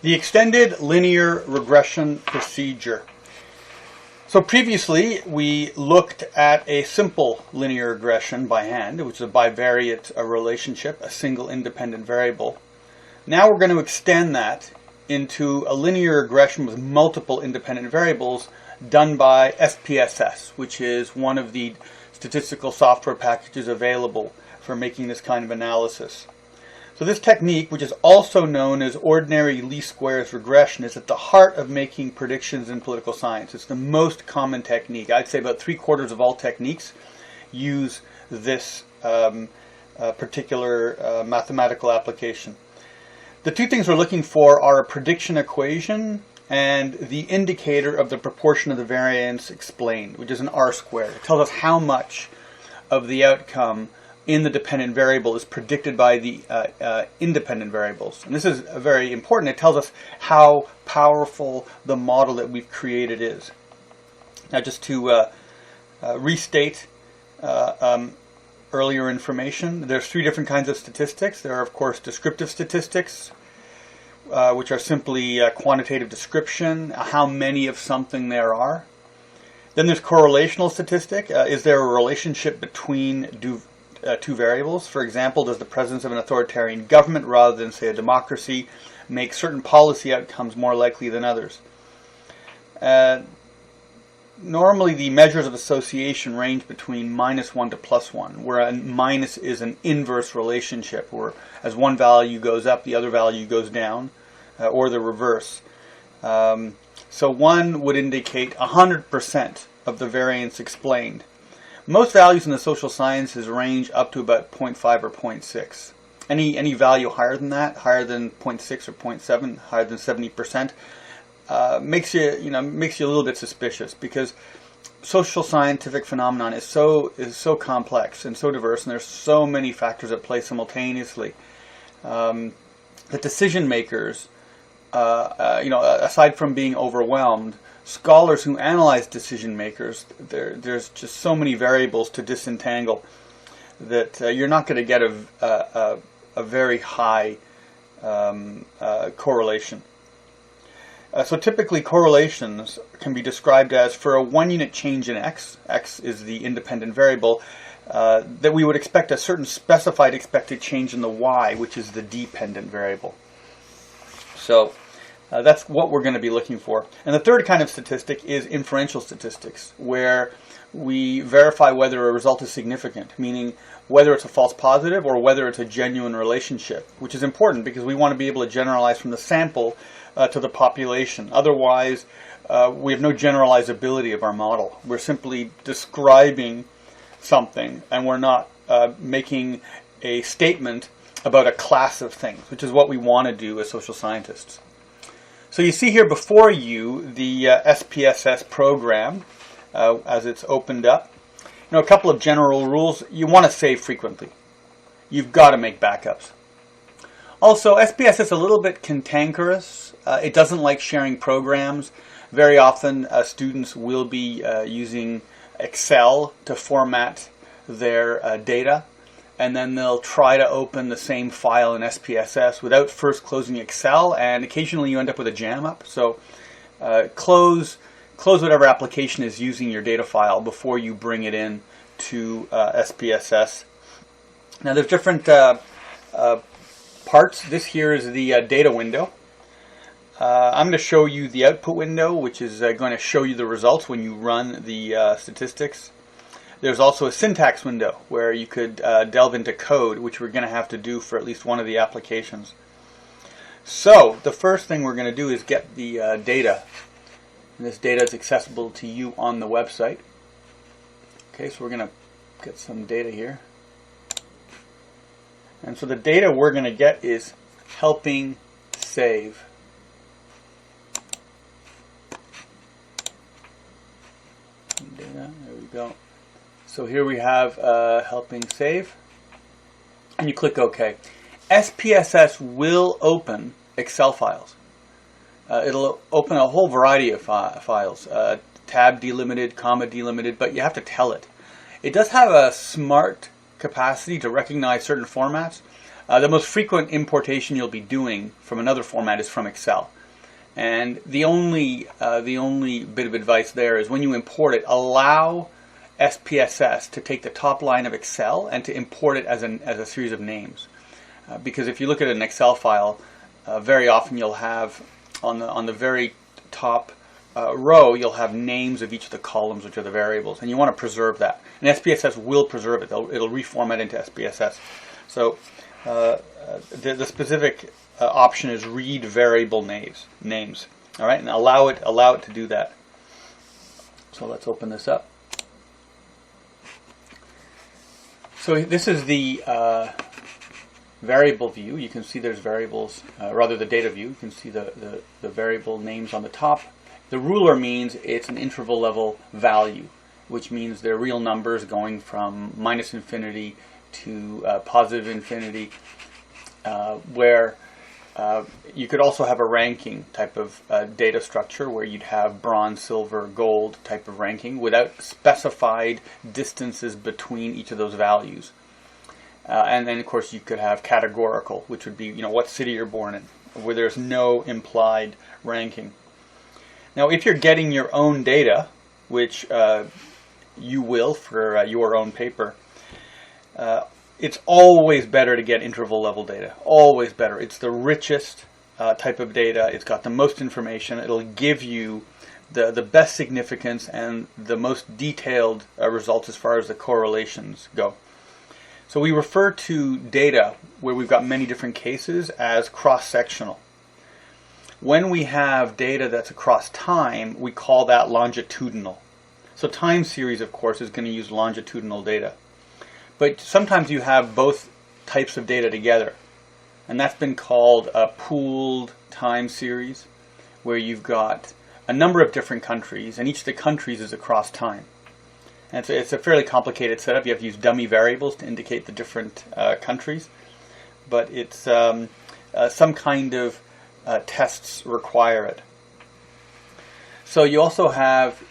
The extended linear regression procedure. So previously we looked at a simple linear regression by hand, which is a bivariate relationship, a single independent variable. Now we're going to extend that into a linear regression with multiple independent variables done by SPSS, which is one of the statistical software packages available for making this kind of analysis. So this technique, which is also known as ordinary least squares regression, is at the heart of making predictions in political science. It's the most common technique. I'd say about 3/4 of all techniques use this particular mathematical application. The two things we're looking for are a prediction equation and the indicator of the proportion of the variance explained, which is an R-squared. It tells us how much of the outcome in the dependent variable is predicted by the independent variables. And this is very important. It tells us how powerful the model that we've created is. Now, just to restate earlier information, there's 3 different kinds of statistics. There are, of course, descriptive statistics, which are simply quantitative description, how many of something there are. Then there's correlational statistic. Is there a relationship between two variables? For example, does the presence of an authoritarian government rather than, say, a democracy make certain policy outcomes more likely than others? Normally the measures of association range between -1 to +1, where a minus is an inverse relationship, where as one value goes up, the other value goes down, or the reverse. So 1 would indicate 100% of the variance explained. Most values in the social sciences range up to about 0.5 or 0.6. Any value higher than that, higher than 0.6 or 0.7, higher than 70%, makes you a little bit suspicious, because social scientific phenomenon is so complex and so diverse, and there's so many factors at play simultaneously. The decision makers, aside from being overwhelmed, scholars who analyze decision makers, there's just so many variables to disentangle that you're not going to get a very high correlation. So typically correlations can be described as, for a 1-unit change in x is the independent variable, that we would expect a certain specified expected change in the y, which is the dependent variable. So that's what we're going to be looking for. And the third kind of statistic is inferential statistics, where we verify whether a result is significant, meaning whether it's a false positive or whether it's a genuine relationship, which is important because we want to be able to generalize from the sample to the population. Otherwise, we have no generalizability of our model. We're simply describing something, and we're not making a statement about a class of things, which is what we want to do as social scientists. So you see here before you the SPSS program as it's opened up. A couple of general rules. You want to save frequently. You've got to make backups. Also, SPSS is a little bit cantankerous. It doesn't like sharing programs. Very often students will be using Excel to format their data, and then they'll try to open the same file in SPSS without first closing Excel, and occasionally you end up with a jam up. So close whatever application is using your data file before you bring it in to SPSS. Now there's different parts. This here is the data window. I'm going to show you the output window, which is going to show you the results when you run the statistics. There's also a syntax window where you could delve into code, which we're going to have to do for at least one of the applications. So the first thing we're going to do is get the data. And this data is accessible to you on the website. Okay, so we're going to get some data here. And so the data we're going to get is helping save. Data, there we go. So here we have helping save, and you click OK. SPSS will open Excel files. It'll open a whole variety of files, tab delimited, comma delimited, but you have to tell it. It does have a smart capacity to recognize certain formats. The most frequent importation you'll be doing from another format is from Excel. And the only bit of advice there is when you import it, allow SPSS to take the top line of Excel and to import it as a series of names. Because if you look at an Excel file, very often you'll have on the very top row, you'll have names of each of the columns, which are the variables, and you want to preserve that. And SPSS will preserve it. It'll reformat into SPSS. So the specific option is read variable names. All right, and allow it to do that. So let's open this up. So this is the variable view. You can see there's variables, rather the data view. You can see the variable names on the top. The ruler means it's an interval level value, which means they're real numbers going from minus infinity to positive infinity, where you could also have a ranking type of data structure where you'd have bronze, silver, gold type of ranking without specified distances between each of those values. And then, of course, you could have categorical, which would be, what city you're born in, where there's no implied ranking. Now, if you're getting your own data, which you will for your own paper, it's always better to get interval level data. Always better. It's the richest type of data. It's got the most information. It'll give you the best significance and the most detailed results as far as the correlations go. So we refer to data where we've got many different cases as cross-sectional. When we have data that's across time, we call that longitudinal. So time series, of course, is going to use longitudinal data. But sometimes you have both types of data together. And that's been called a pooled time series, where you've got a number of different countries, and each of the countries is across time. And it's a fairly complicated setup. You have to use dummy variables to indicate the different countries. But it's some kind of tests require it. So you also have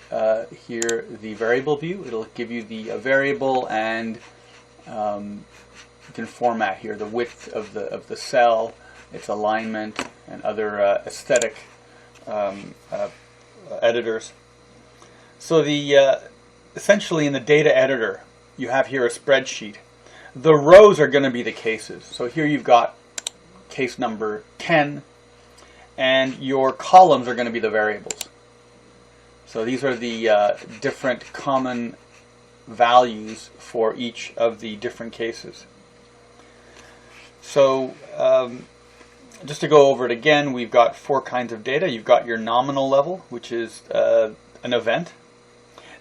here the variable view. It'll give you the variable, and you can format here the width of the cell, its alignment, and other aesthetic editors. So essentially in the data editor, you have here a spreadsheet. The rows are going to be the cases. So here you've got case number 10, and your columns are going to be the variables. So these are the different common values for each of the different cases. So just to go over it again, we've got 4 kinds of data. You've got your nominal level, which is an event.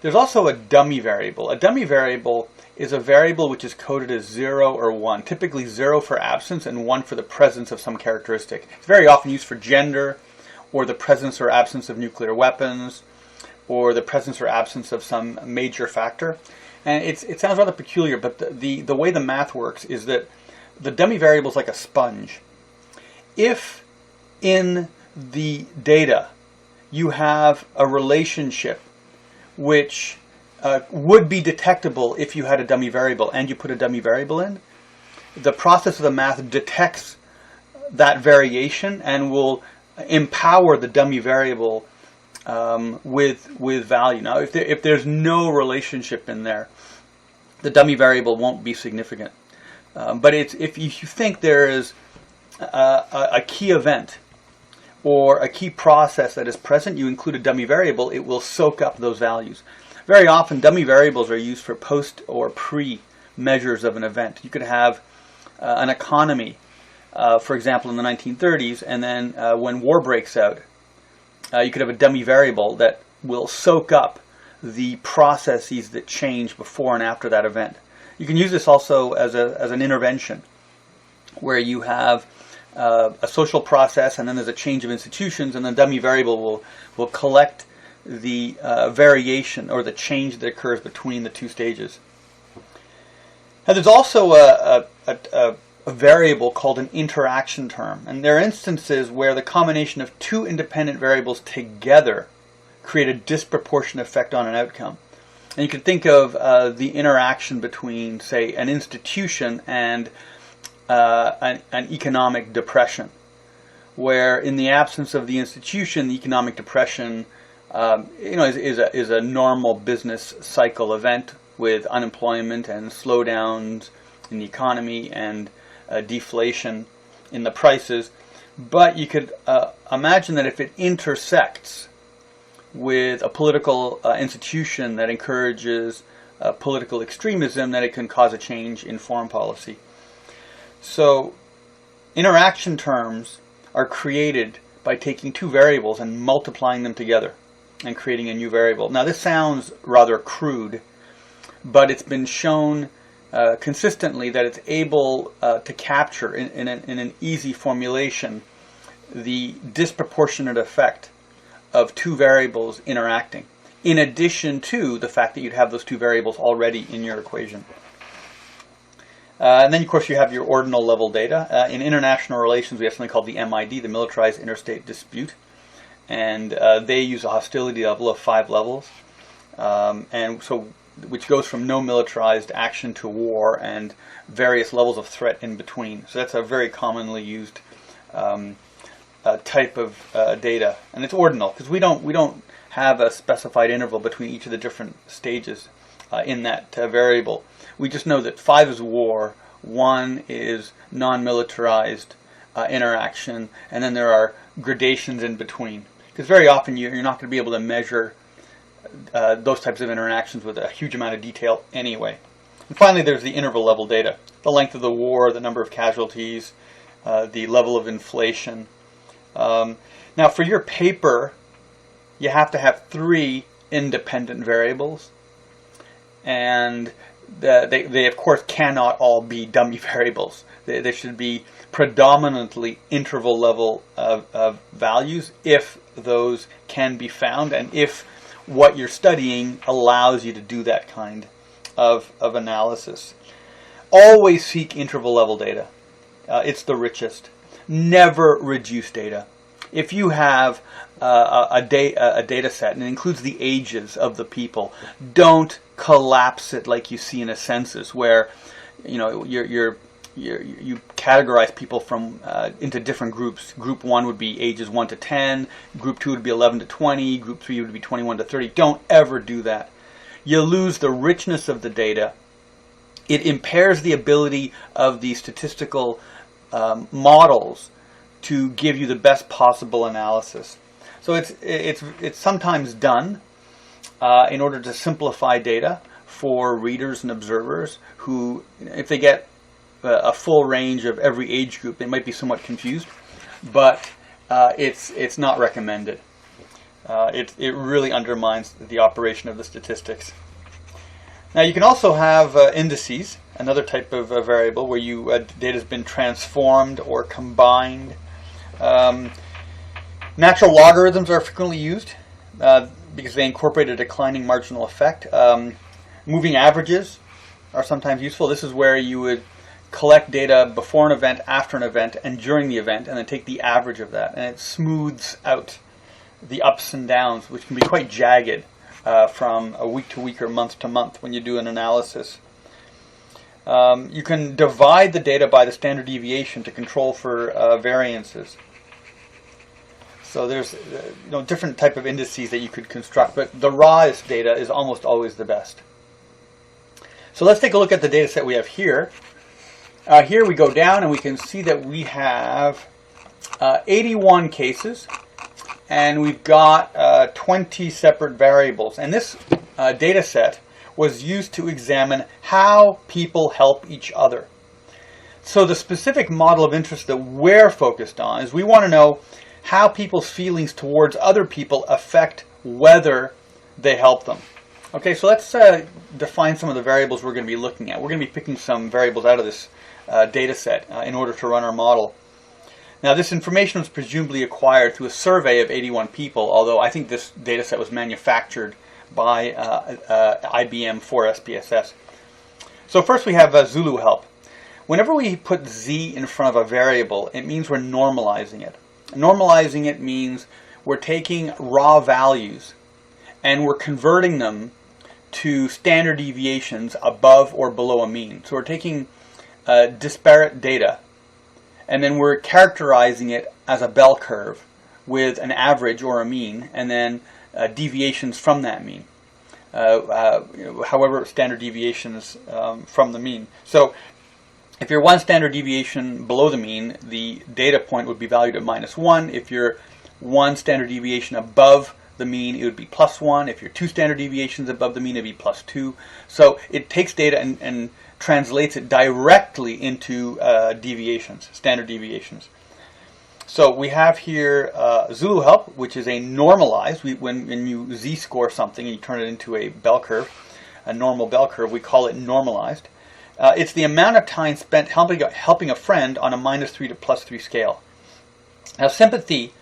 There's also a dummy variable. A dummy variable is a variable which is coded as 0 or 1, typically 0 for absence and 1 for the presence of some characteristic. It's very often used for gender, or the presence or absence of nuclear weapons, or the presence or absence of some major factor. And it sounds rather peculiar, but the way the math works is that the dummy variable is like a sponge. If in the data you have a relationship which would be detectable if you had a dummy variable and you put a dummy variable in, the process of the math detects that variation and will empower the dummy variable with value. Now, if there's no relationship in there, the dummy variable won't be significant. But if you think there is a key event or a key process that is present, you include a dummy variable, it will soak up those values. Very often, dummy variables are used for post or pre measures of an event. You could have an economy, for example, in the 1930s, and then when war breaks out, you could have a dummy variable that will soak up the processes that change before and after that event. You can use this also as an intervention, where you have a social process, and then there's a change of institutions, and the dummy variable will collect the variation or the change that occurs between the two stages. Now, there's also a variable called an interaction term, and there are instances where the combination of 2 independent variables together create a disproportionate effect on an outcome. And you can think of the interaction between, say, an institution and an economic depression, where in the absence of the institution, the economic depression is a normal business cycle event with unemployment and slowdowns in the economy and deflation in the prices. But you could imagine that if it intersects with a political institution that encourages political extremism, that it can cause a change in foreign policy. So interaction terms are created by taking two variables and multiplying them together and creating a new variable. Now this sounds rather crude, but it's been shown consistently that it's able to capture in an easy formulation the disproportionate effect of two variables interacting, in addition to the fact that you'd have those two variables already in your equation. And then, of course, you have your ordinal level data. In international relations, we have something called the MID, the Militarized Interstate Dispute. And they use a hostility level of 5 levels, which goes from no militarized action to war and various levels of threat in between. So that's a very commonly used type of data. And it's ordinal, because we don't have a specified interval between each of the different stages in that variable. We just know that 5 is war, 1 is non-militarized interaction, and then there are gradations in between. Because very often you're not going to be able to measure those types of interactions with a huge amount of detail anyway. And finally, there's the interval level data. The length of the war, the number of casualties, the level of inflation. Now for your paper, you have to have 3 independent variables. And they of course cannot all be dummy variables. They should be predominantly interval level of values if those can be found, and if what you're studying allows you to do that kind of analysis. Always seek interval level data. It's the richest. Never reduce data. If you have a data set and it includes the ages of the people, don't collapse it like you see in a census, where you categorize people from into different groups. Group 1 would be ages 1 to 10, Group 2 would be 11 to 20, Group 3 would be 21 to 30. Don't ever do that. You lose the richness of the data. It impairs the ability of the statistical models to give you the best possible analysis. So it's sometimes done in order to simplify data for readers and observers who, if they get a full range of every age group, they might be somewhat confused, but it's not recommended. It really undermines the operation of the statistics. Now you can also have indices, another type of variable where data has been transformed or combined. Natural logarithms are frequently used because they incorporate a declining marginal effect. Moving averages are sometimes useful. This is where you would collect data before an event, after an event, and during the event, and then take the average of that. And it smooths out the ups and downs, which can be quite jagged from a week to week or month to month when you do an analysis. You can divide the data by the standard deviation to control for variances. So there's different type of indices that you could construct, but the rawest data is almost always the best. So let's take a look at the data set we have here. Here we go down and we can see that we have 81 cases, and we've got 20 separate variables. And this data set was used to examine how people help each other. So the specific model of interest that we're focused on is we want to know how people's feelings towards other people affect whether they help them. Okay, so let's define some of the variables we're going to be looking at. We're going to be picking some variables out of this data set in order to run our model. Now this information was presumably acquired through a survey of 81 people, although I think this data set was manufactured by IBM for SPSS. So first we have Zulu help. Whenever we put Z in front of a variable, it means we're normalizing it. Normalizing it means we're taking raw values and we're converting them to standard deviations above or below a mean. So we're taking disparate data, and then we're characterizing it as a bell curve with an average or a mean, and then deviations from that mean. However, standard deviations from the mean. So if you're one standard deviation below the mean, the data point would be valued at -1. If you're one standard deviation above the mean, it would be +1. If you're two standard deviations above the mean, it would be +2. So it takes data and translates it directly into deviations, standard deviations. So we have here Zulu help, which is a normalized. When you z-score something and you turn it into a bell curve, a normal bell curve, we call it normalized. It's the amount of time spent helping a friend on a -3 to +3 scale. Now sympathy,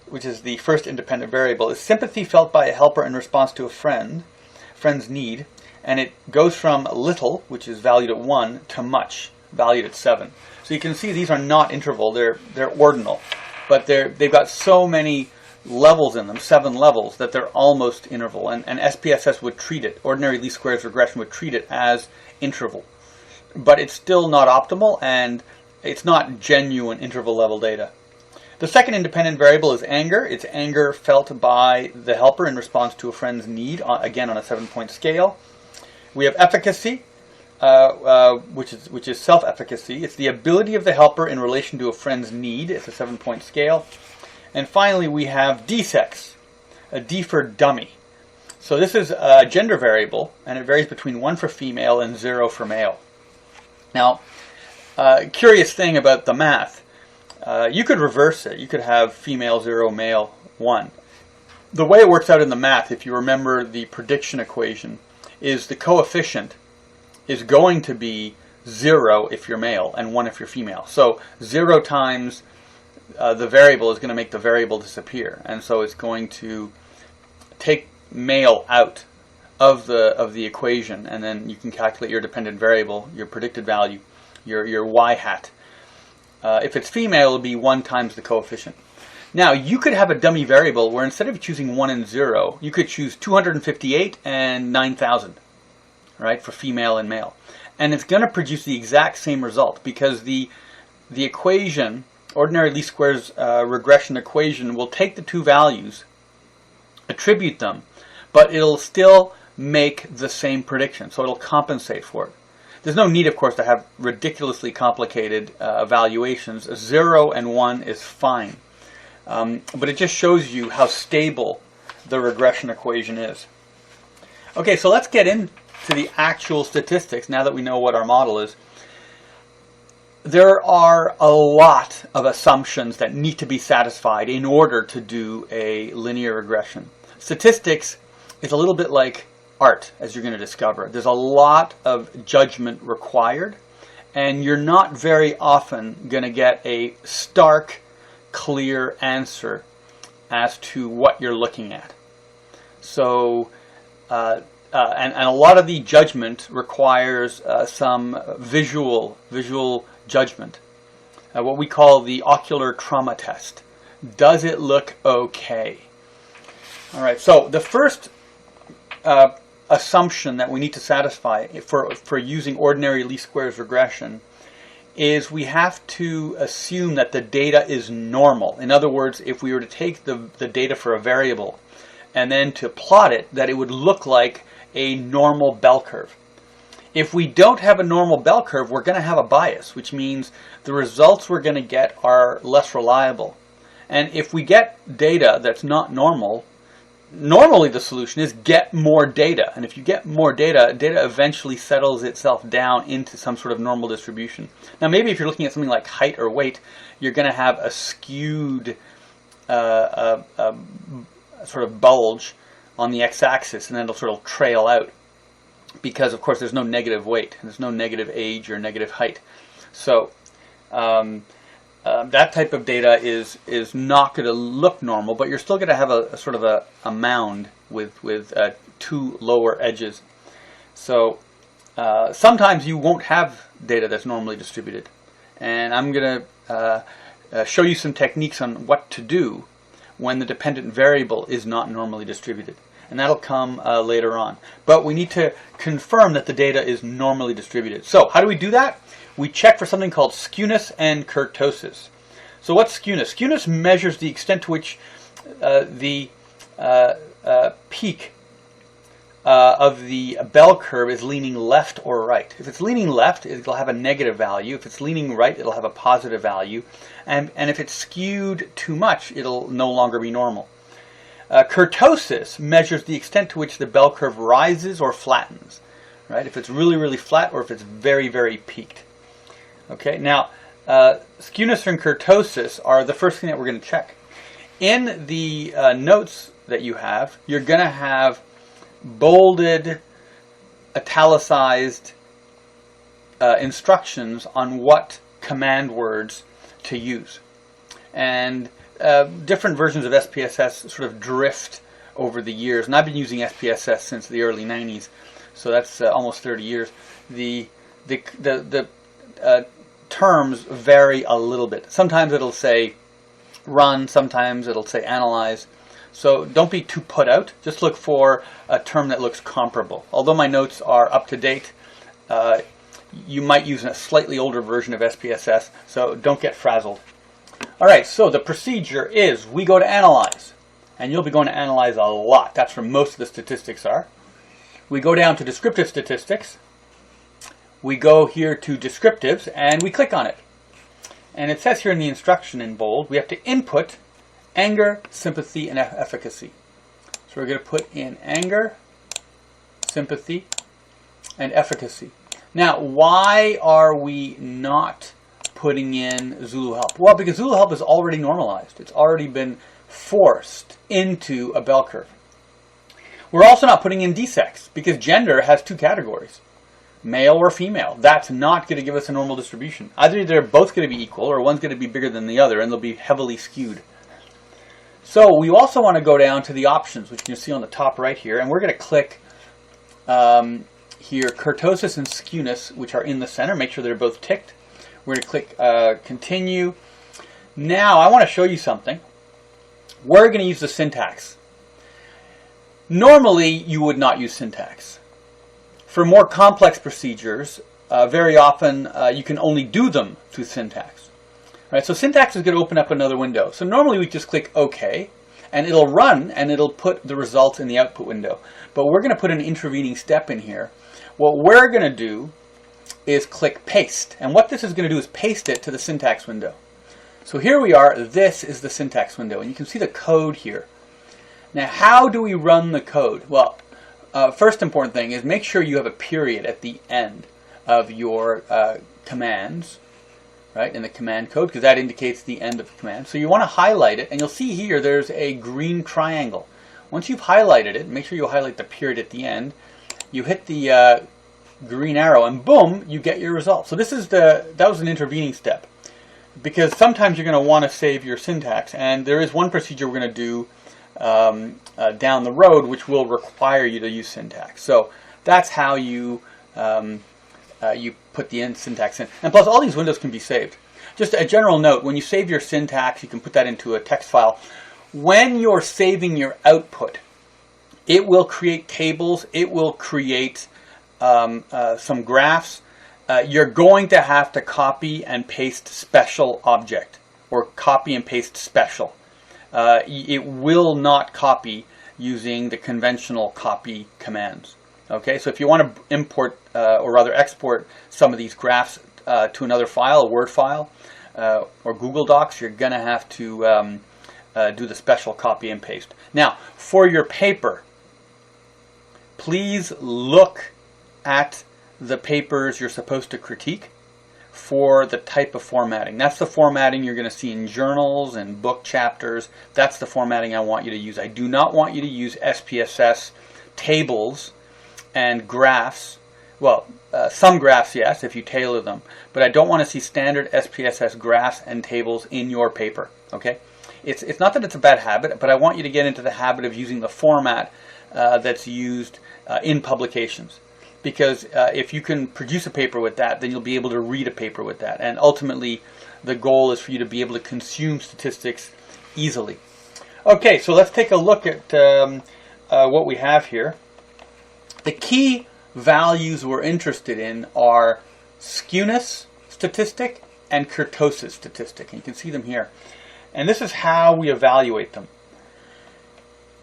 which is the first independent variable, is sympathy felt by a helper in response to a friend's need, and it goes from little, which is valued at 1, to much, valued at 7. So you can see these are not interval, they're ordinal, but they've got so many levels in them, 7 levels, that they're almost interval, and SPSS would treat it, ordinary least squares regression would treat it as interval. But it's still not optimal, and it's not genuine interval level data. The second independent variable is anger. It's anger felt by the helper in response to a friend's need, again on a 7-point scale. We have efficacy, which is self-efficacy. It's the ability of the helper in relation to a friend's need. It's a 7-point scale. And finally, we have D-sex, a D for dummy. So this is a gender variable, and it varies between 1 for female and 0 for male. Now, curious thing about the math, you could reverse it. You could have female 0, male 1. The way it works out in the math, if you remember the prediction equation, is the coefficient is going to be 0 if you're male and 1 if you're female. So 0 times the variable is going to make the variable disappear, and so it's going to take male out of the equation, and then you can calculate your dependent variable, your predicted value, your y hat. If it's female, it'll be 1 times the coefficient. Now, you could have a dummy variable where instead of choosing 1 and 0, you could choose 258 and 9,000, right, for female and male. And it's going to produce the exact same result, because the equation, ordinary least squares regression equation, will take the two values, attribute them, but it'll still make the same prediction, so it'll compensate for it. There's no need, of course, to have ridiculously complicated evaluations. 0 and 1 is fine. But it just shows you how stable the regression equation is. Okay, so let's get into the actual statistics now that we know what our model is. There are a lot of assumptions that need to be satisfied in order to do a linear regression. Statistics is a little bit like art, as you're going to discover. There's a lot of judgment required, and you're not very often going to get a stark, clear answer as to what you're looking at. So, and a lot of the judgment requires some visual judgment, what we call the ocular trauma test. Does it look okay? All right, so the first assumption that we need to satisfy for using ordinary least squares regression is we have to assume that the data is normal. In other words, if we were to take the data for a variable and then to plot it, that it would look like a normal bell curve. If we don't have a normal bell curve, we're going to have a bias, which means the results we're going to get are less reliable. And if we get data that's not normal, normally the solution is get more data. And if you get more data, data eventually settles itself down into some sort of normal distribution. Now maybe if you're looking at something like height or weight, you're going to have a skewed sort of bulge on the x-axis, and then it'll sort of trail out, because of course there's no negative weight, and there's no negative age or negative height. So that type of data is not going to look normal, but you're still going to have a sort of a mound with two lower edges. So sometimes you won't have data that's normally distributed, and I'm going to show you some techniques on what to do when the dependent variable is not normally distributed. and that'll come later on. But we need to confirm that the data is normally distributed. So how do we do that? We check for something called skewness and kurtosis. So what's skewness? Skewness measures the extent to which the peak of the bell curve is leaning left or right. If it's leaning left, it'll have a negative value. If it's leaning right, it'll have a positive value. And if it's skewed too much, it'll no longer be normal. Kurtosis measures the extent to which the bell curve rises or flattens, right? If it's really, really flat or if it's very, very peaked. Okay, now skewness and kurtosis are the first thing that we're going to check. In the notes that you have, you're going to have bolded, italicized instructions on what command words to use. And different versions of SPSS sort of drift over the years. And I've been using SPSS since the early 90s, so that's almost 30 years. The terms vary a little bit. Sometimes it'll say run, sometimes it'll say analyze. So don't be too put out. Just look for a term that looks comparable. Although my notes are up to date, you might use a slightly older version of SPSS, so don't get frazzled. All right, so the procedure is we go to Analyse, and you'll be going to Analyse a lot. That's where most of the statistics are. We go down to Descriptive Statistics. We go here to Descriptives, and we click on it. And it says here in the instruction in bold, we have to input anger, sympathy, and efficacy. So we're going to put in anger, sympathy, and efficacy. Now, why are we not putting in Zulu help? Well, because Zulu help is already normalized. It's already been forced into a bell curve. We're also not putting in D-sex because gender has two categories, male or female. That's not going to give us a normal distribution. Either they're both going to be equal or one's going to be bigger than the other, and they'll be heavily skewed. So we also want to go down to the options, which you can see on the top right here, and we're going to click here, kurtosis and skewness, which are in the center. Make sure they're both ticked. We're going to click continue. Now I want to show you something. We're going to use the syntax. Normally you would not use syntax. For more complex procedures, very often you can only do them through syntax. Right, so syntax is going to open up another window. So normally we just click OK, and it'll run and it'll put the results in the output window. But we're going to put an intervening step in here. What we're going to do is click paste. And what this is going to do is paste it to the syntax window. So here we are. This is the syntax window. And you can see the code here. Now, how do we run the code? Well, first important thing is make sure you have a period at the end of your commands, right, in the command code, because that indicates the end of the command. So you want to highlight it, and you'll see here there's a green triangle. Once you've highlighted it, make sure you highlight the period at the end. You hit the green arrow, and boom, you get your result. So this is that was an intervening step, because sometimes you're going to want to save your syntax, and there is one procedure we're going to do down the road which will require you to use syntax. So that's how you you put the end syntax in. And plus, all these windows can be saved. Just a general note, when you save your syntax, you can put that into a text file. When you're saving your output, it will create tables, it will create some graphs. You're going to have to copy and paste special object, or copy and paste special. It will not copy using the conventional copy commands. Okay, so if you want to import, or rather export some of these graphs to another file, a Word file, or Google Docs, you're going to have to do the special copy and paste. Now, for your paper, please look at the papers you're supposed to critique for the type of formatting. That's the formatting you're going to see in journals and book chapters. That's the formatting I want you to use. I do not want you to use SPSS tables and graphs. Well, some graphs, yes, if you tailor them. But I don't want to see standard SPSS graphs and tables in your paper. Okay? It's not that it's a bad habit, but I want you to get into the habit of using the format that's used in publications. Because if you can produce a paper with that, then you'll be able to read a paper with that. And ultimately, the goal is for you to be able to consume statistics easily. Okay, so let's take a look at what we have here. The key values we're interested in are skewness statistic and kurtosis statistic. And you can see them here. And this is how we evaluate them.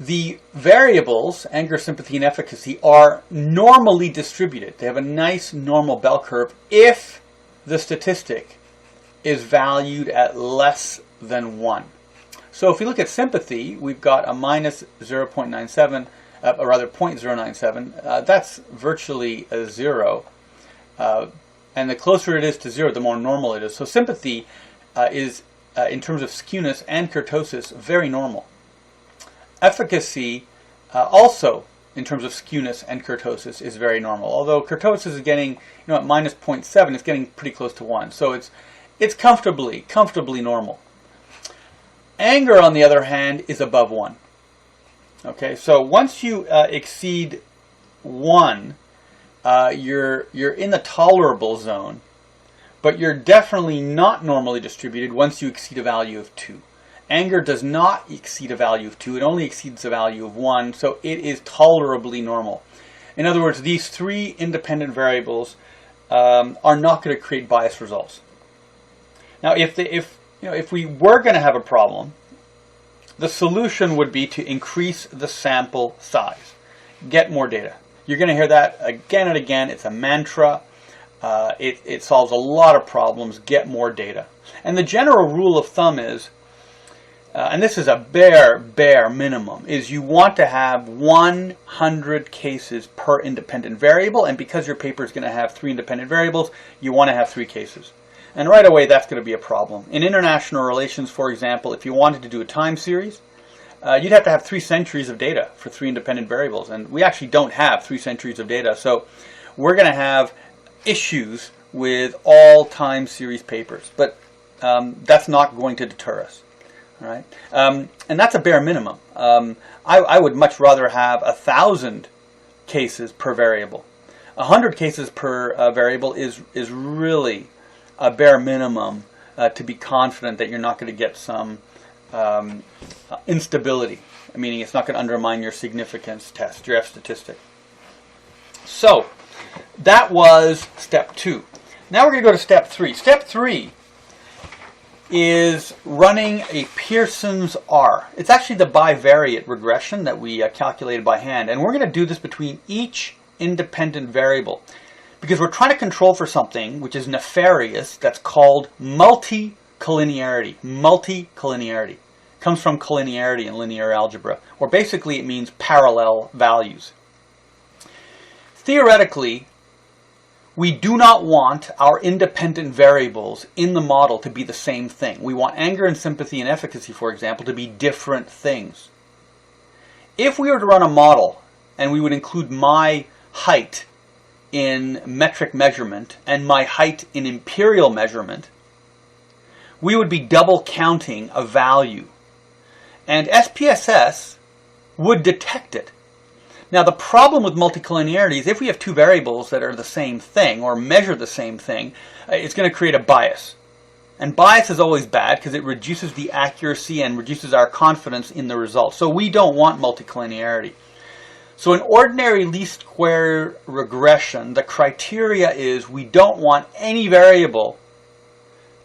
The variables, anger, sympathy, and efficacy, are normally distributed. They have a nice normal bell curve if the statistic is valued at less than 1. So if we look at sympathy, we've got a minus 0.97, or rather 0.097. That's virtually a 0. And the closer it is to 0, the more normal it is. So sympathy is, in terms of skewness and kurtosis, very normal. Efficacy, also in terms of skewness and kurtosis, is very normal. Although kurtosis is getting, at minus 0.7, it's getting pretty close to 1. So it's comfortably normal. Anger, on the other hand, is above 1. Okay, so once you exceed 1, you're in the tolerable zone, but you're definitely not normally distributed once you exceed a value of 2. Anger does not exceed a value of 2. It only exceeds a value of 1, so it is tolerably normal. In other words, these three independent variables are not going to create biased results. Now, if we were going to have a problem, the solution would be to increase the sample size, get more data. You're going to hear that again and again. It's a mantra. It solves a lot of problems. Get more data. And the general rule of thumb is, and this is a bare minimum, is you want to have 100 cases per independent variable. And because your paper is going to have 3 independent variables, you want to have 3 cases. And right away, that's going to be a problem. In international relations, for example, if you wanted to do a time series, you'd have to have 3 centuries of data for 3 independent variables. And we actually don't have 3 centuries of data. So we're going to have issues with all time series papers. But that's not going to deter us. All right? And that's a bare minimum. I would much rather have 1,000 cases per variable. 100 cases per variable is really a bare minimum to be confident that you're not going to get some instability, meaning it's not going to undermine your significance test, your F statistic. So that was step 2. Now we're going to go to step 3. Step 3 is running a Pearson's R. It's actually the bivariate regression that we calculated by hand, and we're going to do this between each independent variable, because we're trying to control for something which is nefarious that's called multicollinearity. Multicollinearity comes from collinearity in linear algebra, or basically it means parallel values. Theoretically, we do not want our independent variables in the model to be the same thing. We want anger and sympathy and efficacy, for example, to be different things. If we were to run a model and we would include my height in metric measurement and my height in imperial measurement, we would be double counting a value. And SPSS would detect it. Now the problem with multicollinearity is if we have 2 variables that are the same thing or measure the same thing, it's going to create a bias. And bias is always bad because it reduces the accuracy and reduces our confidence in the results. So we don't want multicollinearity. So in ordinary least square regression, the criteria is we don't want any variable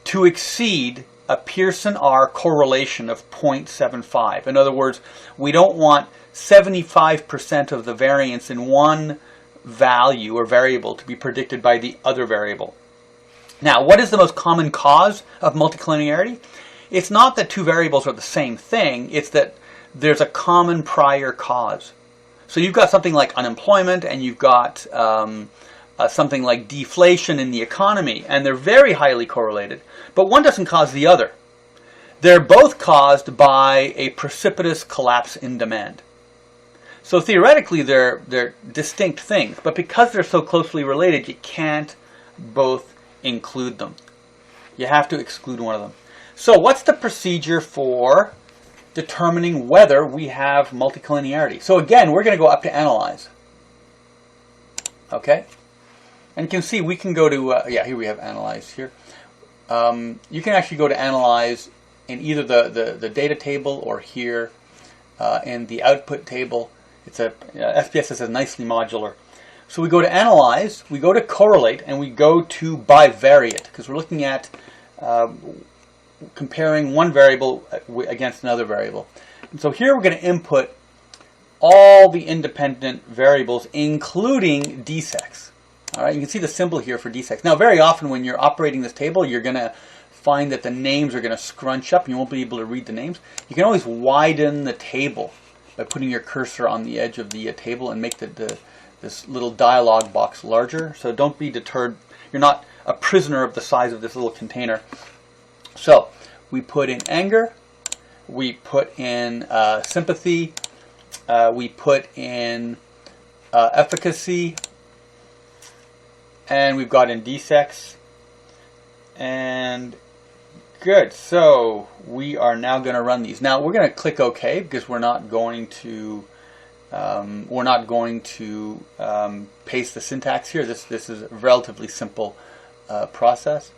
to exceed a Pearson R correlation of 0.75. In other words, we don't want 75% of the variance in one value or variable to be predicted by the other variable. Now, what is the most common cause of multicollinearity? It's not that 2 variables are the same thing, it's that there's a common prior cause. So you've got something like unemployment and you've got something like deflation in the economy, and they're very highly correlated, but one doesn't cause the other. They're both caused by a precipitous collapse in demand. So theoretically they're distinct things, but because they're so closely related, you can't both include them. You have to exclude one of them. So what's the procedure for determining whether we have multicollinearity? So again, we're going to go up to Analyse. Okay? And you can see we can go to, here we have Analyse here. You can actually go to Analyse in either the data table or here in the output table. SPSS is nicely modular. So we go to Analyse, we go to Correlate, and we go to Bivariate, because we're looking at comparing one variable against another variable. And so here we're going to input all the independent variables, including dsex. All right, you can see the symbol here for dsex. Now, very often when you're operating this table, you're going to find that the names are going to scrunch up and you won't be able to read the names. You can always widen the table by putting your cursor on the edge of the table and make this little dialog box larger. So don't be deterred. You're not a prisoner of the size of this little container. So we put in anger, we put in sympathy, we put in efficacy, and we've got in dsex. And good. So we are now going to run these. Now we're going to click OK because we're not going to paste the syntax here. This is a relatively simple process,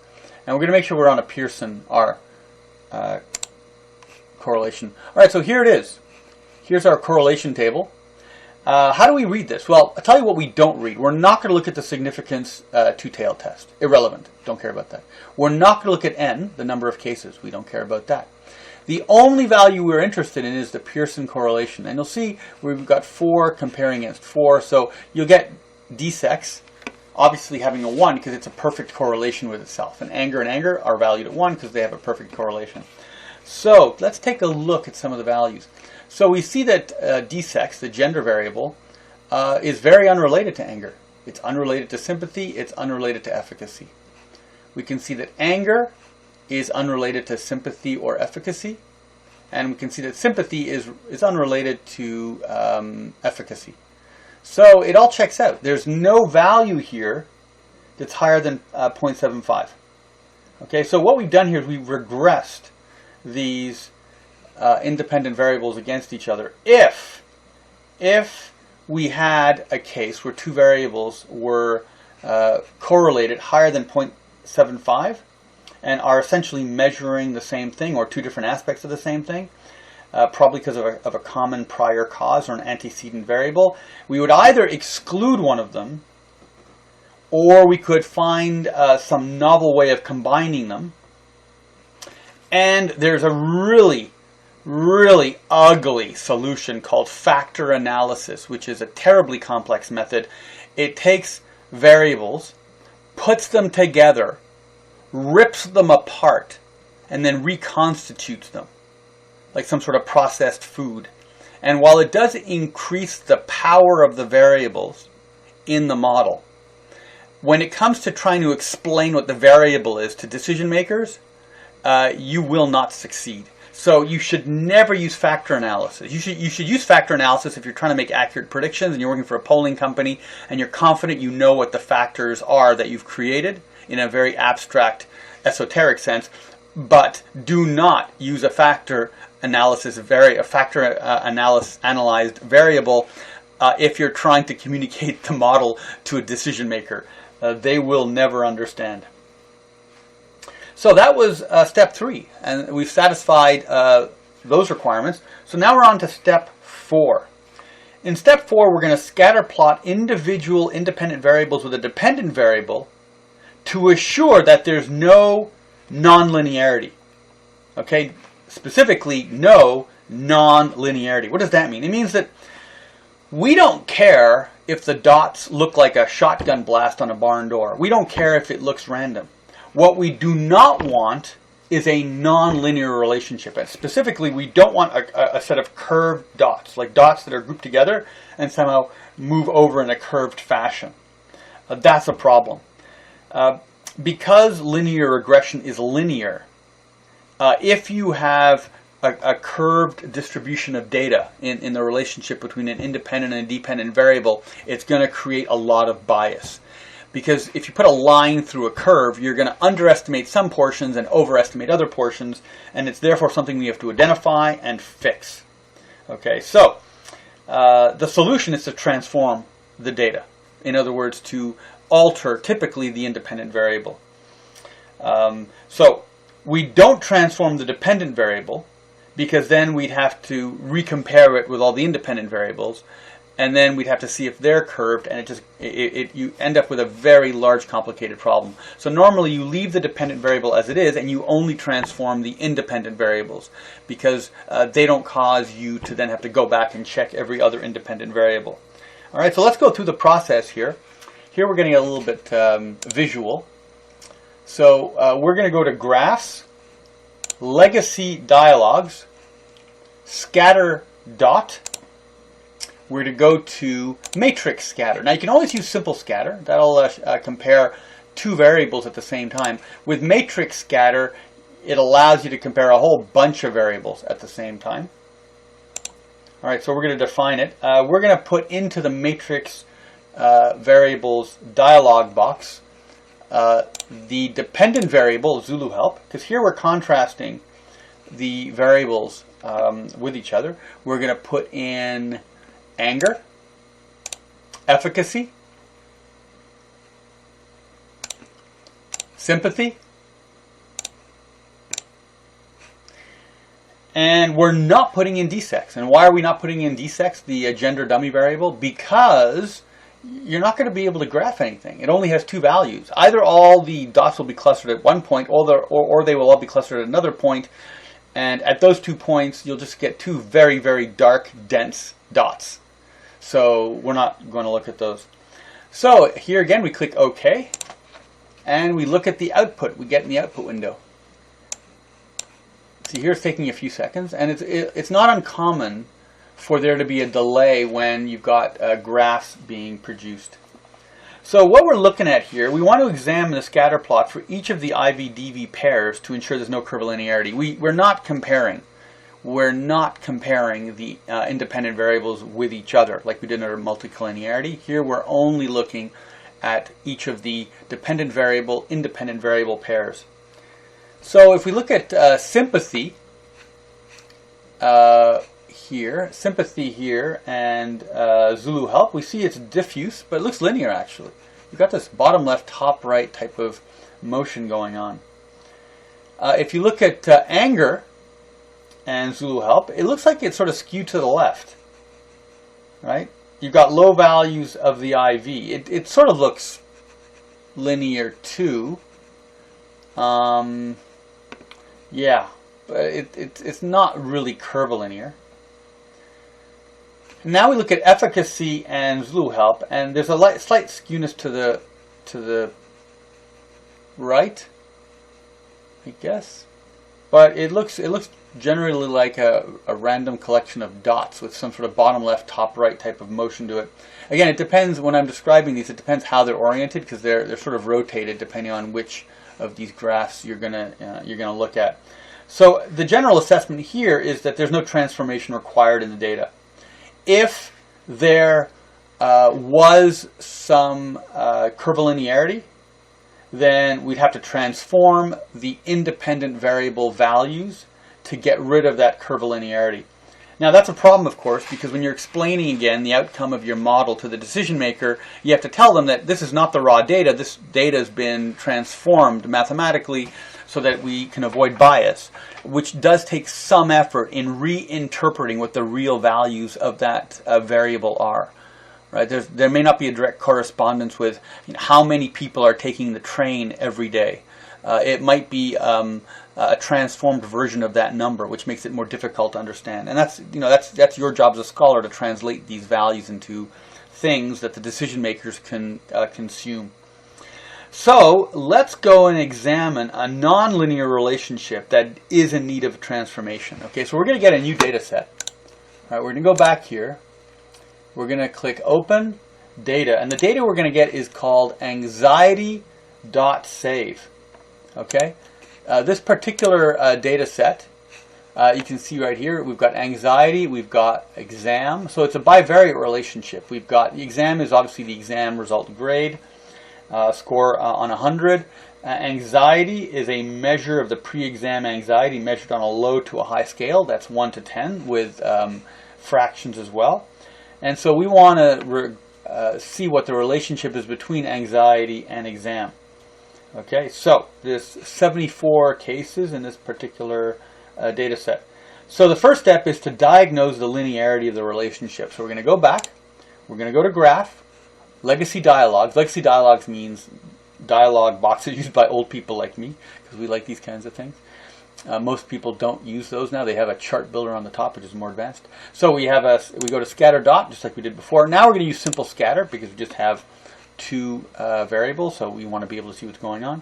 and we're going to make sure we're on a Pearson R correlation. All right, so here it is. Here's our correlation table. How do we read this? Well, I'll tell you what we don't read. We're not going to look at the significance two-tailed test. Irrelevant. Don't care about that. We're not going to look at n, the number of cases. We don't care about that. The only value we're interested in is the Pearson correlation. And you'll see we've got 4 comparing against 4. So you'll get dsex obviously having a 1 because it's a perfect correlation with itself. And anger are valued at 1 because they have a perfect correlation. So let's take a look at some of the values. So we see that dsex, the gender variable, is very unrelated to anger. It's unrelated to sympathy. It's unrelated to efficacy. We can see that anger is unrelated to sympathy or efficacy. And we can see that sympathy is unrelated to efficacy. So it all checks out. There's no value here that's higher than 0.75. Okay, so what we've done here is we've regressed these independent variables against each other. If we had a case where two variables were correlated higher than 0.75 and are essentially measuring the same thing or two different aspects of the same thing, probably because of a common prior cause or an antecedent variable, we would either exclude one of them or we could find some novel way of combining them. And there's a really ugly solution called factor analysis, which is a terribly complex method. It takes variables, puts them together, rips them apart, and then reconstitutes them like some sort of processed food. And while it does increase the power of the variables in the model, when it comes to trying to explain what the variable is to decision makers, you will not succeed. So you should never use factor analysis. You should use factor analysis if you're trying to make accurate predictions and you're working for a polling company and you're confident you know what the factors are that you've created in a very abstract, esoteric sense. But do not use a factor analysis, analyzed variable if you're trying to communicate the model to a decision maker. They will never understand. So that was step 3, and we've satisfied those requirements. So now we're on to step 4. In step 4, we're going to scatter plot individual independent variables with a dependent variable to assure that there's no nonlinearity. Okay, specifically no nonlinearity. What does that mean? It means that we don't care if the dots look like a shotgun blast on a barn door. We don't care if it looks random. What we do not want is a nonlinear relationship. And specifically, we don't want a set of curved dots, like dots that are grouped together and somehow move over in a curved fashion. That's a problem. Because linear regression is linear, if you have a curved distribution of data in the relationship between an independent and a dependent variable, it's going to create a lot of bias. Because if you put a line through a curve, you're going to underestimate some portions and overestimate other portions, and it's therefore something we have to identify and fix. Okay, so the solution is to transform the data. In other words, to alter typically the independent variable. So we don't transform the dependent variable because then we'd have to recompare it with all the independent variables. and then we'd have to see if they're curved, and you end up with a very large, complicated problem. So normally you leave the dependent variable as it is, and you only transform the independent variables, because they don't cause you to then have to go back and check every other independent variable. All right, so let's go through the process here. Here we're getting a little bit visual. So we're going to go to Graphs, Legacy Dialogues, Scatter Dot. We're to go to Matrix Scatter. Now you can always use Simple Scatter. That'll compare two variables at the same time. With Matrix Scatter, it allows you to compare a whole bunch of variables at the same time. All right, so we're going to define it. We're going to put into the Matrix Variables dialog box the dependent variable, Zulu help, because here we're contrasting the variables with each other. We're going to put in anger, efficacy, sympathy, and we're not putting in d-sex. And why are we not putting in d-sex, the gender dummy variable? Because you're not going to be able to graph anything. It only has two values. Either all the dots will be clustered at one point, or they will all be clustered at another point. And at those 2 points, you'll just get two very, very dark, dense dots. So we're not going to look at those. So here again, we click OK. And we look at the output we get in the output window. See, here it's taking a few seconds. And it's not uncommon for there to be a delay when you've got graphs being produced. So what we're looking at here, we want to examine the scatter plot for each of the IV-DV pairs to ensure there's no curvilinearity. We're not comparing. We're not comparing the independent variables with each other like we did in our multicollinearity. Here we're only looking at each of the dependent variable, independent variable pairs. So if we look at sympathy here, and Zulu help, we see it's diffuse, but it looks linear actually. You've got this bottom left, top right type of motion going on. If you look at anger and Zulu help, it looks like it's sort of skewed to the left, right? You've got low values of the IV. It sort of looks linear too. Yeah, but it's not really curvilinear. Now we look at efficacy and Zulu help, and there's a slight skewness to the right, I guess, but it looks generally like a random collection of dots with some sort of bottom left, top right type of motion to it. Again, it depends when I'm describing these. It depends how they're oriented, because they're sort of rotated depending on which of these graphs you're gonna look at. So the general assessment here is that there's no transformation required in the data. If there was some curvilinearity, then we'd have to transform the independent variable values to get rid of that curvilinearity. Now that's a problem, of course, because when you're explaining again the outcome of your model to the decision maker, you have to tell them that this is not the raw data. This data has been transformed mathematically so that we can avoid bias, which does take some effort in reinterpreting what the real values of that variable are. Right? There may not be a direct correspondence with how many people are taking the train every day. It might be a transformed version of that number, which makes it more difficult to understand. And that's your job as a scholar, to translate these values into things that the decision makers can consume. So let's go and examine a nonlinear relationship that is in need of transformation. Okay, so we're going to get a new data set. All right, we're going to go back here. We're going to click Open, Data, and the data we're going to get is called anxiety.save. Okay, this particular data set, you can see right here, we've got anxiety, we've got exam. So it's a bivariate relationship. We've got the exam is obviously the exam result grade. Score on 100. Anxiety is a measure of the pre-exam anxiety measured on a low to a high scale. That's 1 to 10 with fractions as well. And so we want to see what the relationship is between anxiety and exam. Okay, so there's 74 cases in this particular data set. So the first step is to diagnose the linearity of the relationship. So we're going to go back. we're going to go to Graph, Legacy Dialogues. Legacy Dialogues means dialogue boxes used by old people like me, because we like these kinds of things. Most people don't use those now. They have a chart builder on the top, which is more advanced. So we go to scatter dot, just like we did before. Now we're going to use simple scatter because we just have two variables, so we want to be able to see what's going on.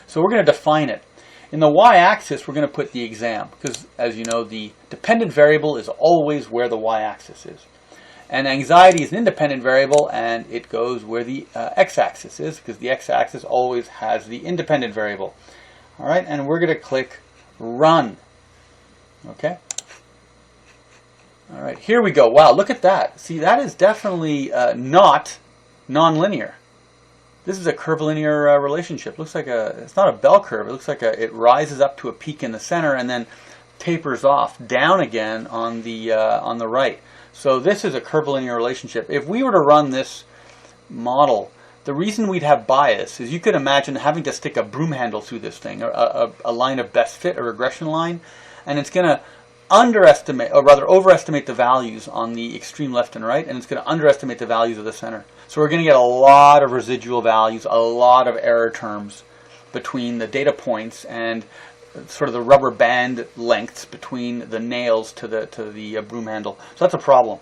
So we're going to define it. In the y-axis, we're going to put the exam, because as you know, the dependent variable is always where the y-axis is. And anxiety is an independent variable, and it goes where the x-axis is, because the x-axis always has the independent variable. All right, and we're going to click Run. Okay. All right, here we go. Wow, look at that. See, that is definitely not nonlinear. This is a curvilinear relationship. Looks like it's not a bell curve. It looks like it rises up to a peak in the center and then tapers off down again on the right. So this is a curvilinear relationship. If we were to run this model, the reason we'd have bias is you could imagine having to stick a broom handle through this thing, a line of best fit, a regression line, and it's going to underestimate, or rather overestimate the values on the extreme left and right, and it's going to underestimate the values of the center. So we're going to get a lot of residual values, a lot of error terms between the data points and sort of the rubber band lengths between the nails to the broom handle. So that's a problem.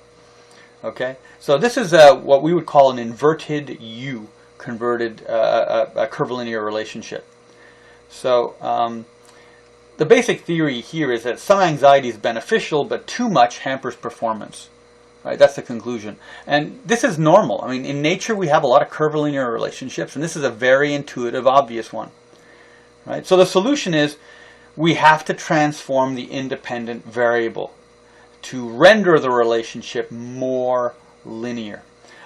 Okay, so this is what we would call an inverted U converted a curvilinear relationship. So the basic theory here is that some anxiety is beneficial, but too much hampers performance. Right, that's the conclusion. And this is normal. I mean, in nature we have a lot of curvilinear relationships, and this is a very intuitive, obvious one. Right? So the solution is we have to transform the independent variable to render the relationship more linear.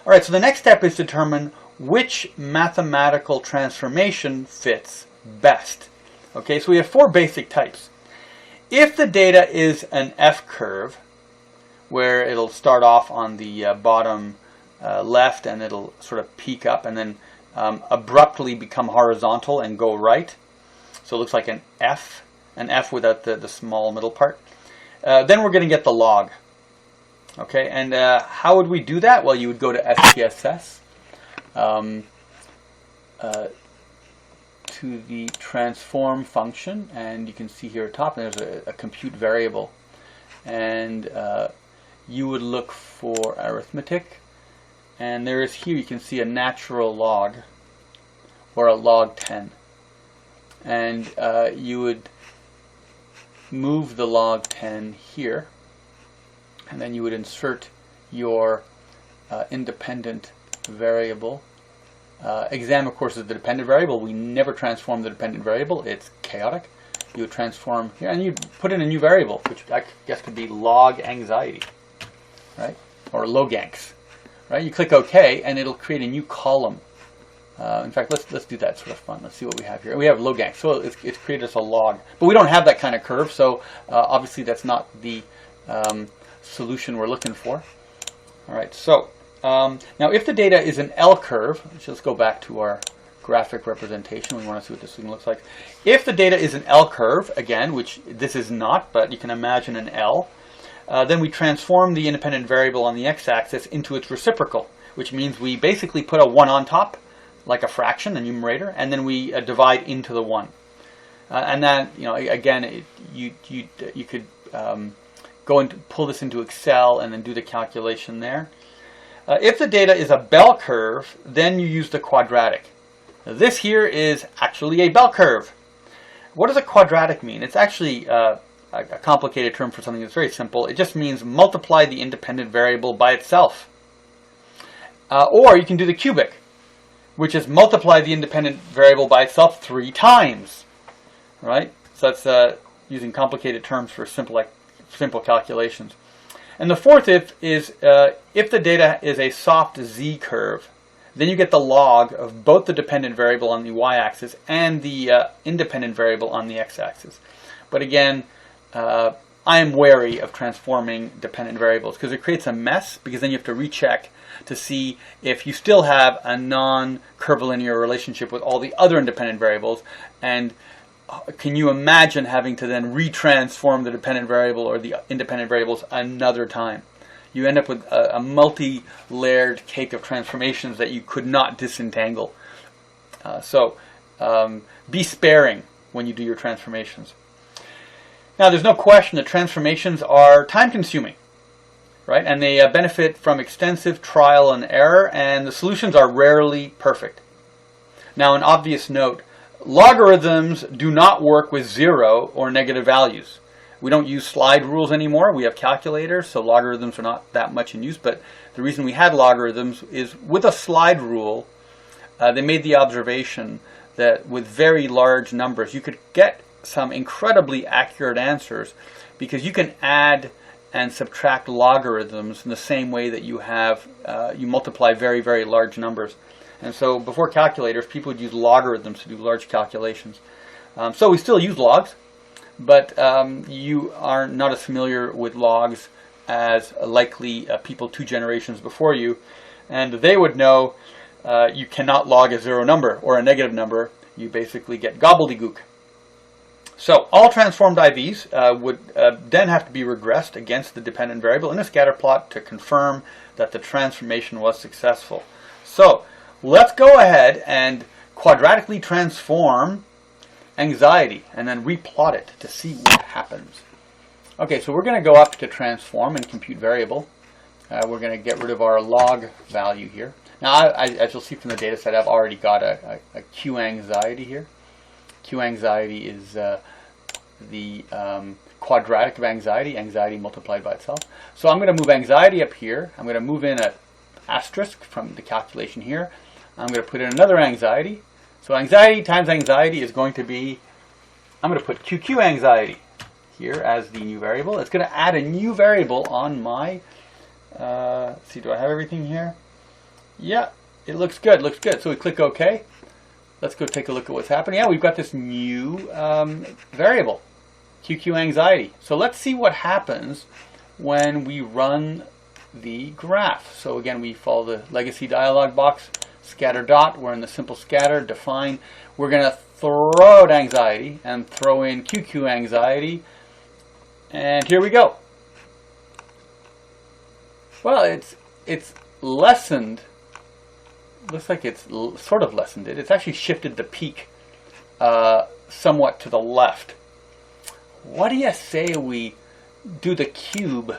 All right, so the next step is to determine which mathematical transformation fits best. Okay, so we have four basic types. If the data is an F curve, where it'll start off on the bottom left and it'll sort of peak up and then abruptly become horizontal and go right. So it looks like an F without the small middle part. Then we're going to get the log. Okay, and how would we do that? Well, you would go to SPSS, to the transform function, and you can see here at top there's a compute variable, and you would look for arithmetic, and there is here you can see a natural log or a log 10, and you would move the log 10 here, and then you would insert your independent variable. Exam, of course, is the dependent variable. We never transform the dependent variable. It's chaotic. You would transform here, and you put in a new variable, which I guess could be log anxiety, right? Or loganx, right? You click OK, and it'll create a new column. In fact, let's do that. It's sort of fun. Let's see what we have here. We have loganx, so it's created us a log, but we don't have that kind of curve, so obviously that's not the solution we're looking for. All right, so now if the data is an L curve, let's go back to our graphic representation. We want to see what this thing looks like. If the data is an L curve, again, which this is not, but you can imagine an L, then we transform the independent variable on the x-axis into its reciprocal, which means we basically put a 1 on top, like a fraction, a numerator, and then we divide into the 1. And then, you know, again, you could go and pull this into Excel and then do the calculation there. If the data is a bell curve, then you use the quadratic. Now, this here is actually a bell curve. What does a quadratic mean? It's actually a complicated term for something that's very simple. It just means multiply the independent variable by itself. Or you can do the cubic, which is multiply the independent variable by itself 3 times. Right? So that's using complicated terms for simple calculations. And the fourth is if the data is a soft Z curve, then you get the log of both the dependent variable on the y-axis and the independent variable on the x-axis. But again, I am wary of transforming dependent variables because it creates a mess, because then you have to recheck to see if you still have a non-curvilinear relationship with all the other independent variables, and can you imagine having to then retransform the dependent variable or the independent variables another time? you end up with a multi-layered cake of transformations that you could not disentangle. So be sparing when you do your transformations. Now, there's no question that transformations are time-consuming, right? And they benefit from extensive trial and error, and the solutions are rarely perfect. Now, an obvious note, logarithms do not work with 0 or negative values. We don't use slide rules anymore. We have calculators, so logarithms are not that much in use. But the reason we had logarithms is with a slide rule, they made the observation that with very large numbers, you could get some incredibly accurate answers because you can add and subtract logarithms in the same way that you have, you multiply very, very large numbers. And so before calculators, people would use logarithms to do large calculations. So we still use logs, but you are not as familiar with logs as likely people 2 generations before you. And they would know you cannot log a 0 number or a negative number. You basically get gobbledygook. So all transformed IVs would then have to be regressed against the dependent variable in a scatter plot to confirm that the transformation was successful. So let's go ahead and quadratically transform anxiety and then replot it to see what happens. Okay, so we're going to go up to transform and compute variable. We're going to get rid of our log value here. Now, as you'll see from the data set, I've already got a Q anxiety here. Q anxiety is the quadratic of anxiety, anxiety multiplied by itself. So I'm going to move anxiety up here. I'm going to move in an asterisk from the calculation here. I'm going to put in another anxiety. So anxiety times anxiety is going to be, I'm going to put QQ anxiety here as the new variable. It's going to add a new variable on my, let's see, do I have everything here? Yeah, it looks good, looks good. So we click OK. Let's go take a look at what's happening. Yeah, we've got this new variable, QQ anxiety. So let's see what happens when we run the graph. So again, we follow the legacy dialog box, scatter dot. We're in the simple scatter, define. We're going to throw out anxiety and throw in QQ anxiety. And here we go. Well, it's lessened. Looks like it's sort of lessened it. It's actually shifted the peak somewhat to the left. What do you say we do the cube?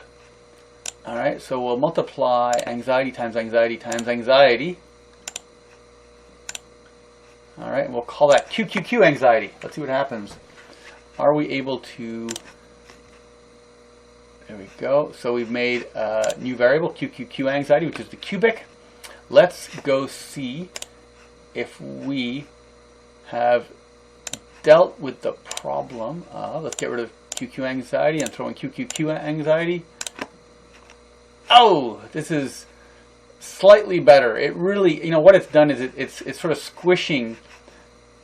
All right, so we'll multiply anxiety times anxiety times anxiety. All right, and we'll call that QQQ anxiety. Let's see what happens. Are we able to... There we go. So we've made a new variable, QQQ anxiety, which is the cubic. Let's go see if we have dealt with the problem. Let's get rid of QQ anxiety and throw in QQQ anxiety. Oh, this is slightly better. It really, what it's done is it's sort of squishing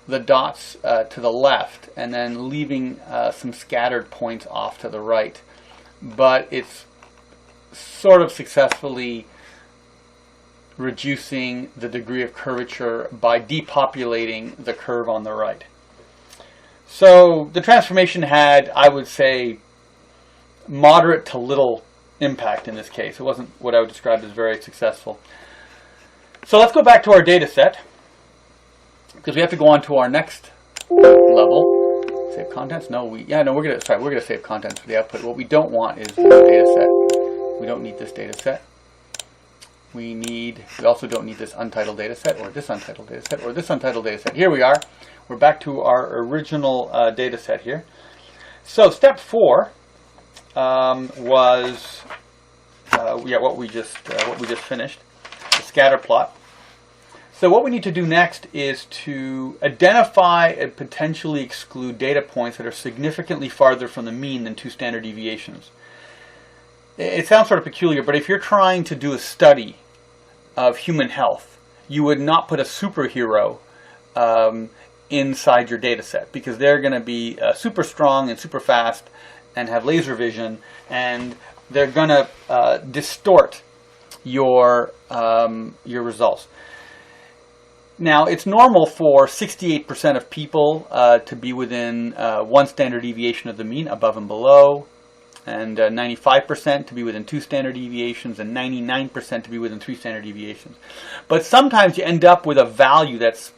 the dots to the left and then leaving some scattered points off to the right. But it's sort of successfully reducing the degree of curvature by depopulating the curve on the right. So the transformation had, I would say, moderate to little impact in this case. It wasn't what I would describe as very successful. So let's go back to our data set because we have to go on to our next level. Save contents? No, we're gonna save contents for the output. What we don't want is the data set. We don't need this data set. We also don't need this untitled data set or this untitled data set or this untitled data set. Here we are. We're back to our original data set here. So step 4 was what we just finished, the scatter plot. So what we need to do next is to identify and potentially exclude data points that are significantly farther from the mean than 2 standard deviations. It sounds sort of peculiar, but if you're trying to do a study of human health, you would not put a superhero inside your data set because they're going to be super strong and super fast and have laser vision, and they're going to distort your results. Now, it's normal for 68% of people to be within 1 standard deviation of the mean, above and below. and 95% to be within 2 standard deviations, and 99% to be within 3 standard deviations. But sometimes you end up with a value that's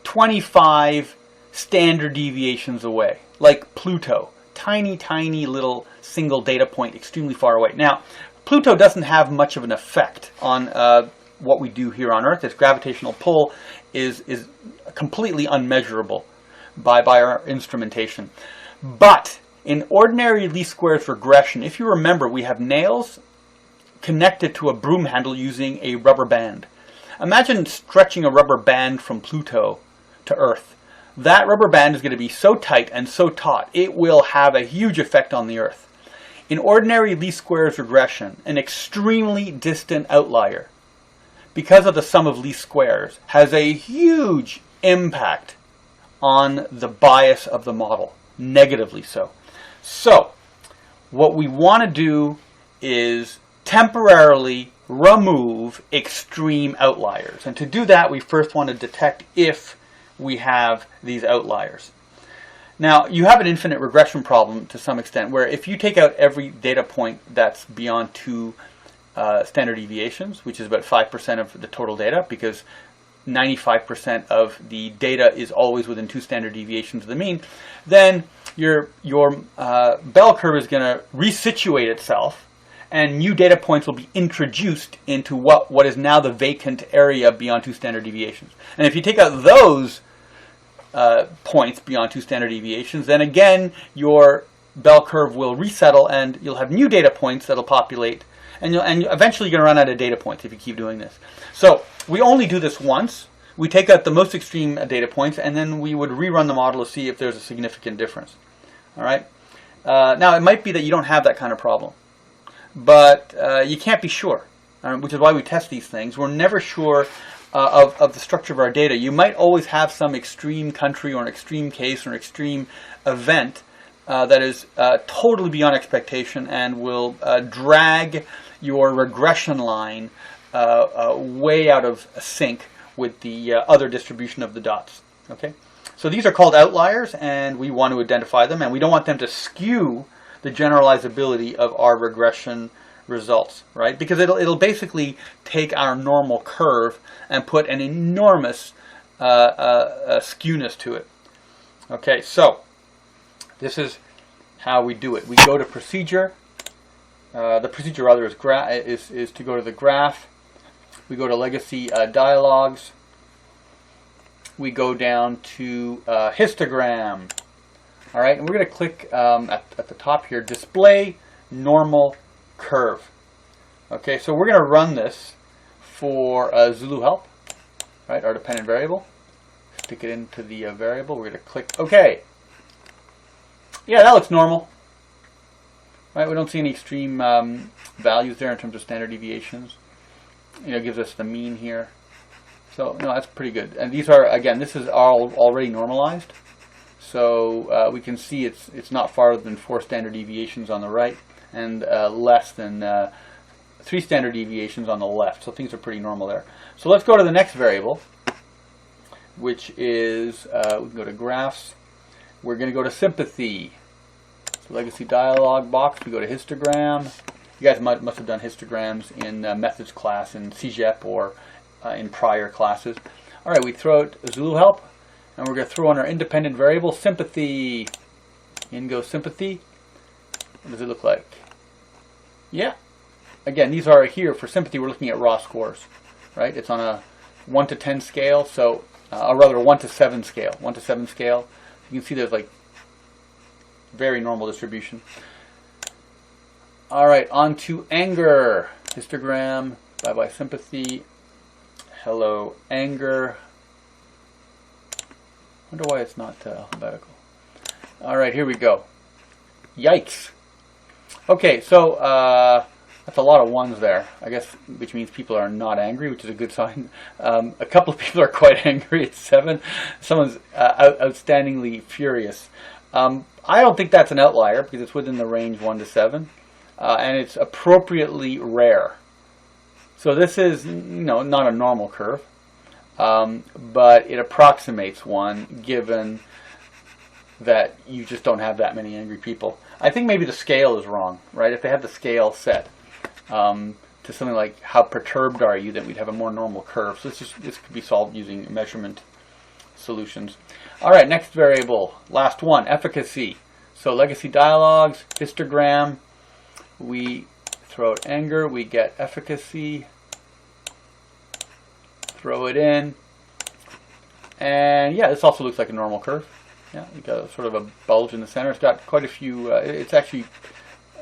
25 standard deviations away, like Pluto. Tiny, tiny little single data point extremely far away. Now, Pluto doesn't have much of an effect on what we do here on Earth. Its gravitational pull is completely unmeasurable by our instrumentation. But in ordinary least squares regression, if you remember, we have nails connected to a broom handle using a rubber band. Imagine stretching a rubber band from Pluto to Earth. That rubber band is going to be so tight and so taut, it will have a huge effect on the Earth. In ordinary least squares regression, an extremely distant outlier, because of the sum of least squares, has a huge impact on the bias of the model, negatively so. So, what we want to do is temporarily remove extreme outliers. And to do that, we first want to detect if we have these outliers. Now, you have an infinite regression problem to some extent, where if you take out every data point that's beyond 2 standard deviations, which is about 5% of the total data, because 95% of the data is always within 2 standard deviations of the mean, then your bell curve is going to resituate itself, and new data points will be introduced into what is now the vacant area beyond 2 standard deviations. And if you take out those points beyond 2 standard deviations, then again your bell curve will resettle, and you'll have new data points that'll populate, and eventually you're going to run out of data points if you keep doing this. So we only do this once. We take out the most extreme data points, and then we would rerun the model to see if there's a significant difference. All right. Now it might be that you don't have that kind of problem, but you can't be sure, which is why we test these things. We're never sure of the structure of our data. You might always have some extreme country or an extreme case or an extreme event that is totally beyond expectation and will drag your regression line way out of sync with the other distribution of the dots. Okay, so these are called outliers, and we want to identify them, and we don't want them to skew the generalizability of our regression results, right? Because it'll basically take our normal curve and put an enormous skewness to it. Okay, so this is how we do it. We go to procedure. The procedure rather is to go to the graph. We go to legacy dialogues. We go down to histogram. All right, and we're going to click at the top here, display normal curve. Okay, so we're going to run this for Zulu help, right? Our dependent variable. Stick it into the variable. We're going to click OK. Yeah, that looks normal. Right, we don't see any extreme values there in terms of standard deviations. You know, it gives us the mean here. So no, that's pretty good. And these are, again, this is all already normalized. So we can see it's not farther than 4 standard deviations on the right, and less than 3 standard deviations on the left. So things are pretty normal there. So let's go to the next variable, which is, we can go to graphs. We're going to go to sympathy. So legacy dialog box, we go to histogram. You guys must have done histograms in methods class in CGEP or in prior classes. All right, we throw out Zulu help, and we're going to throw in our independent variable, sympathy. In goes sympathy. What does it look like? Yeah. Again, these are here for sympathy. We're looking at raw scores, right? It's on a 1 to 10 scale, so or rather a 1 to 7 scale. 1 to 7 scale. You can see there's like very normal distribution. All right, on to anger. Histogram. Bye bye sympathy. Hello anger. Wonder why it's not alphabetical. All right, here we go. Yikes. Okay, so that's a lot of ones there, I guess, which means people are not angry, which is a good sign. A couple of people are quite angry. It's 7. Someone's outstandingly furious. I don't think that's an outlier because it's within the range 1 to 7, and it's appropriately rare. So this is, not a normal curve, but it approximates one given that you just don't have that many angry people. I think maybe the scale is wrong, right? If they had the scale set to something like how perturbed are you, then we'd have a more normal curve. So this could be solved using measurement solutions. All right, next variable, last one, efficacy. So legacy dialogues, histogram, we throw out anger, we get efficacy, throw it in, and yeah, this also looks like a normal curve. Yeah, you got sort of a bulge in the center. It's got quite a few, it's actually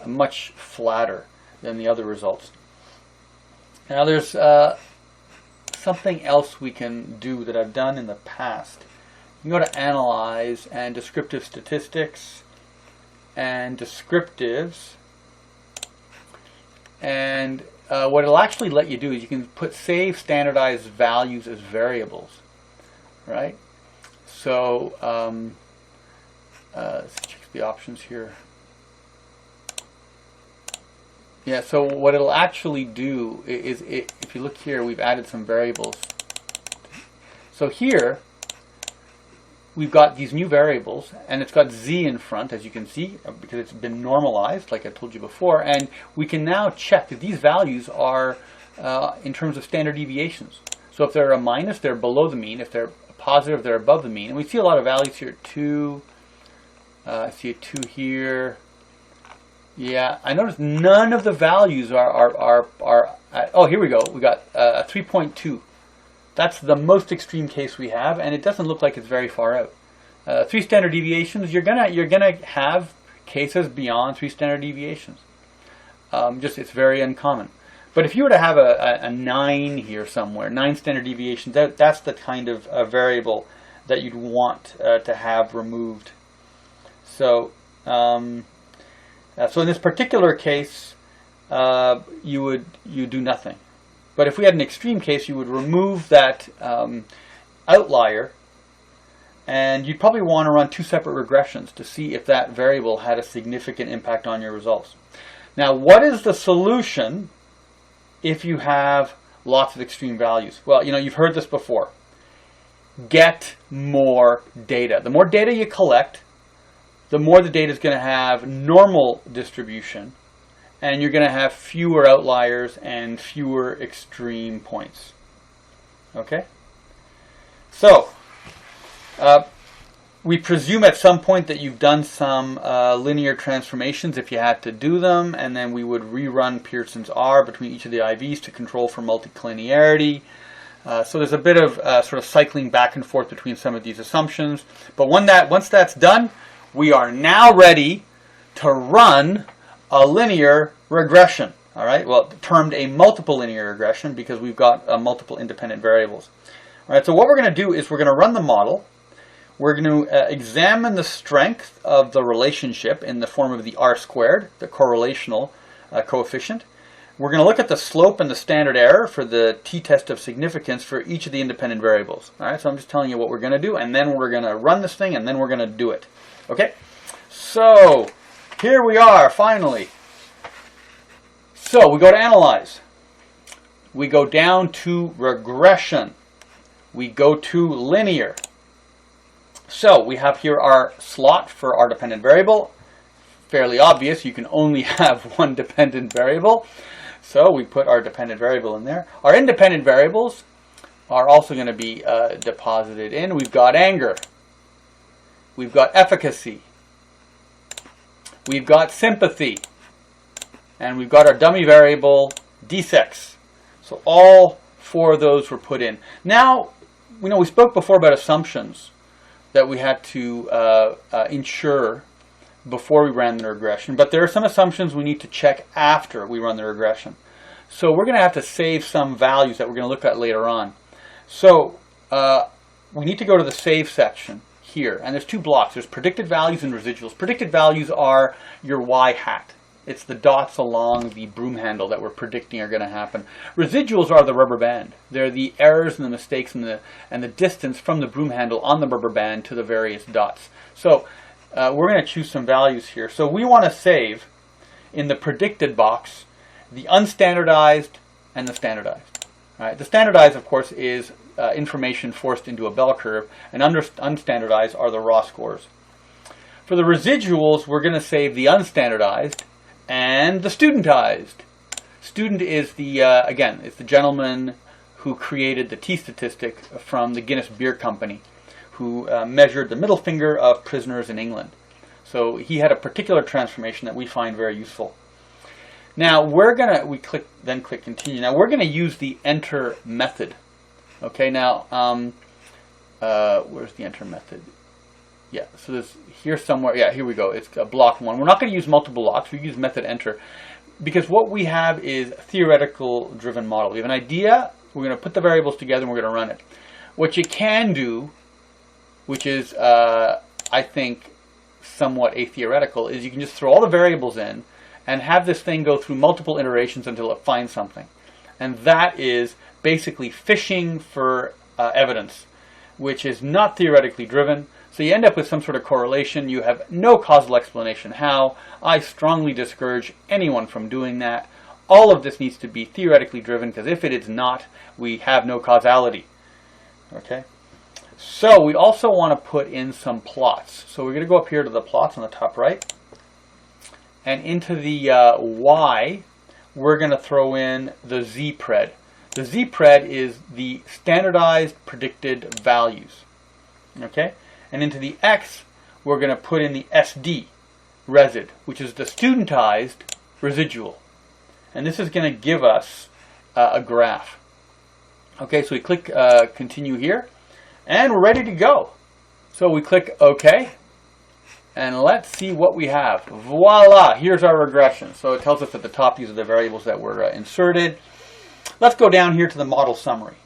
much flatter than the other results. Now there's something else we can do that I've done in the past. You can go to Analyse and Descriptive Statistics and Descriptives, and what it'll actually let you do is you can save standardized values as variables, right? So let's check the options here. Yeah, so what it'll actually do is, if you look here, we've added some variables. So here, we've got these new variables, and it's got z in front, as you can see, because it's been normalized, like I told you before, and we can now check that these values are in terms of standard deviations. So if they're a minus, they're below the mean. If they're positive, they're above the mean. And we see a lot of values here, 2, I see a 2 here. Yeah, I noticed none of the values are oh, here we go. We got a 3.2. That's the most extreme case we have, and it doesn't look like it's very far out. 3 standard deviations, you're gonna have cases beyond 3 standard deviations. Just it's very uncommon. But if you were to have a 9 here somewhere, 9 standard deviations, that's the kind of variable that you'd want to have removed. So. So in this particular case, you do nothing. But if we had an extreme case, you would remove that outlier, and you'd probably want to run 2 separate regressions to see if that variable had a significant impact on your results. Now, what is the solution if you have lots of extreme values? Well, you've heard this before. Get more data. The more data you collect, the more the data is going to have normal distribution, and you're going to have fewer outliers and fewer extreme points. Okay? So, we presume at some point that you've done some linear transformations if you had to do them, and then we would rerun Pearson's R between each of the IVs to control for multicollinearity. So there's a bit of sort of cycling back and forth between some of these assumptions. But once that's done, we are now ready to run a linear regression. All right, well, termed a multiple linear regression because we've got multiple independent variables. All right, so what we're going to do is we're going to run the model. We're going to examine the strength of the relationship in the form of the R squared, the correlational coefficient. We're going to look at the slope and the standard error for the t-test of significance for each of the independent variables. All right, so I'm just telling you what we're going to do, and then we're going to run this thing, and then we're going to do it. Okay, so here we are, finally. So we go to Analyze. We go down to Regression. We go to Linear. So we have here our slot for our dependent variable. Fairly obvious, you can only have one dependent variable. So we put our dependent variable in there. Our independent variables are also going to be deposited in. We've got anger. We've got efficacy. We've got sympathy. And we've got our dummy variable d6. So all 4 of those were put in. Now, we spoke before about assumptions that we had to ensure before we ran the regression, but there are some assumptions we need to check after we run the regression. So we're going to have to save some values that we're going to look at later on. So we need to go to the save section here, and there's 2 blocks. There's predicted values and residuals. Predicted values are your y-hat. It's the dots along the broom handle that we're predicting are going to happen. Residuals are the rubber band. They're the errors and the mistakes and the distance from the broom handle on the rubber band to the various dots. So we're going to choose some values here. So we want to save in the predicted box the unstandardized and the standardized. All right? The standardized, of course, is information forced into a bell curve, and unstandardized are the raw scores. For the residuals, we're going to save the unstandardized and the studentized. Student is the, again, it's the gentleman who created the T statistic from the Guinness Beer Company, who measured the middle finger of prisoners in England. So he had a particular transformation that we find very useful. Now we're going to, click continue. Now we're going to use the enter method. Okay, now, where's the enter method? Yeah, so this here somewhere, yeah, here we go. It's block 1. We're not going to use multiple blocks. We use method enter because what we have is a theoretical driven model. We have an idea. We're going to put the variables together and we're going to run it. What you can do, which is, I think, somewhat atheoretical, is you can just throw all the variables in and have this thing go through multiple iterations until it finds something. And that is basically fishing for evidence, which is not theoretically driven. So you end up with some sort of correlation. You have no causal explanation how. I strongly discourage anyone from doing that. All of this needs to be theoretically driven, because if it is not, we have no causality. Okay? So we also want to put in some plots. So we're going to go up here to the plots on the top right. And into the Y, we're going to throw in the Z-pred. The Z-pred is the standardized predicted values. Okay? And into the X, we're going to put in the SD, resid, which is the studentized residual. And this is going to give us a graph. Okay, so we click continue here, and we're ready to go. So we click OK, and let's see what we have. Voila, here's our regression. So it tells us at the top these are the variables that were inserted. Let's go down here to the model summary.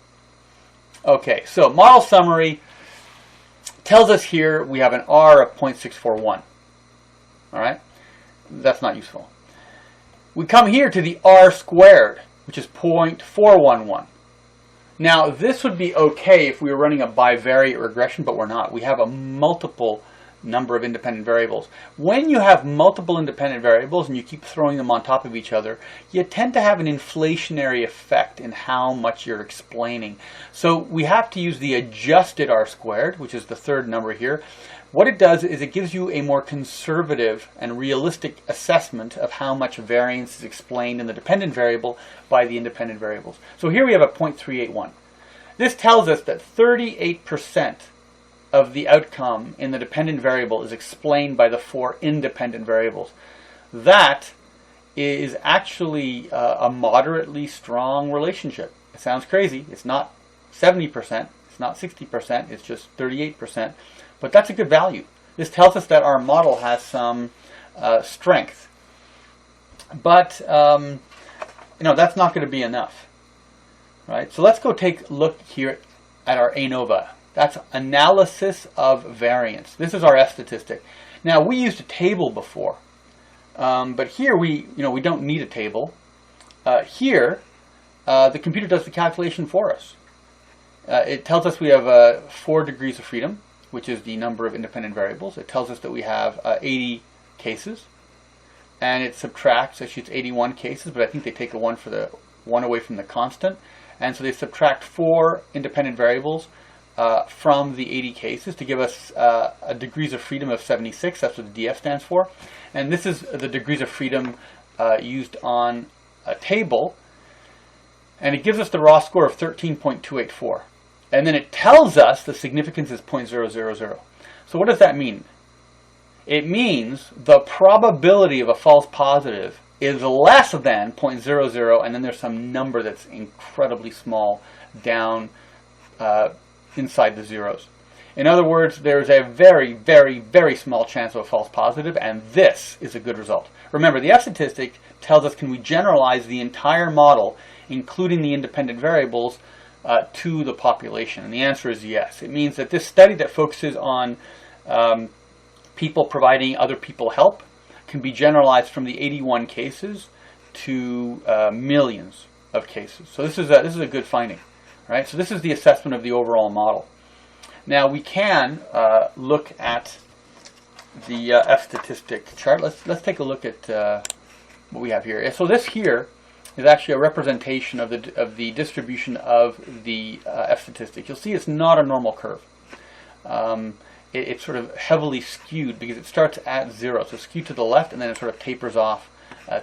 Okay, so model summary tells us here we have an R of 0.641. All right, that's not useful. We come here to the R squared, which is 0.411. Now, this would be okay if we were running a bivariate regression, but we're not. We have a multiple number of independent variables. When you have multiple independent variables and you keep throwing them on top of each other, you tend to have an inflationary effect in how much you're explaining. So we have to use the adjusted R squared, which is the third number here. What it does is it gives you a more conservative and realistic assessment of how much variance is explained in the dependent variable by the independent variables. So here we have a 0.381. This tells us that 38% of the outcome in the dependent variable is explained by the 4 independent variables. That is actually a moderately strong relationship. It sounds crazy. It's not 70%, it's not 60%, it's just 38%. But that's a good value. This tells us that our model has some strength. But that's not going to be enough. Right? So let's go take a look here at our ANOVA. That's analysis of variance. This is our F statistic. Now we used a table before, but here we don't need a table. Here, the computer does the calculation for us. It tells us we have 4 degrees of freedom, which is the number of independent variables. It tells us that we have 80 cases, and it subtracts. Actually, it's 81 cases, but I think they take a 1 away from the constant, and so they subtract 4 independent variables from the 80 cases to give us a degrees of freedom of 76. That's what the DF stands for. And this is the degrees of freedom used on a table. And it gives us the raw score of 13.284. And then it tells us the significance is 0.000. So what does that mean? It means the probability of a false positive is less than 0.00, and then there's some number that's incredibly small down inside the zeros. In other words, there's a very, very, very small chance of a false positive, and this is a good result. Remember, the F statistic tells us can we generalize the entire model, including the independent variables, to the population, and the answer is yes. It means that this study that focuses on people providing other people help can be generalized from the 81 cases to millions of cases. So this is a good finding. Right? So this is the assessment of the overall model. Now we can look at the F statistic chart. Let's take a look at what we have here. So this here is actually a representation of the distribution of the F statistic. You'll see it's not a normal curve. it's sort of heavily skewed because it starts at 0. So skewed to the left, and then it sort of tapers off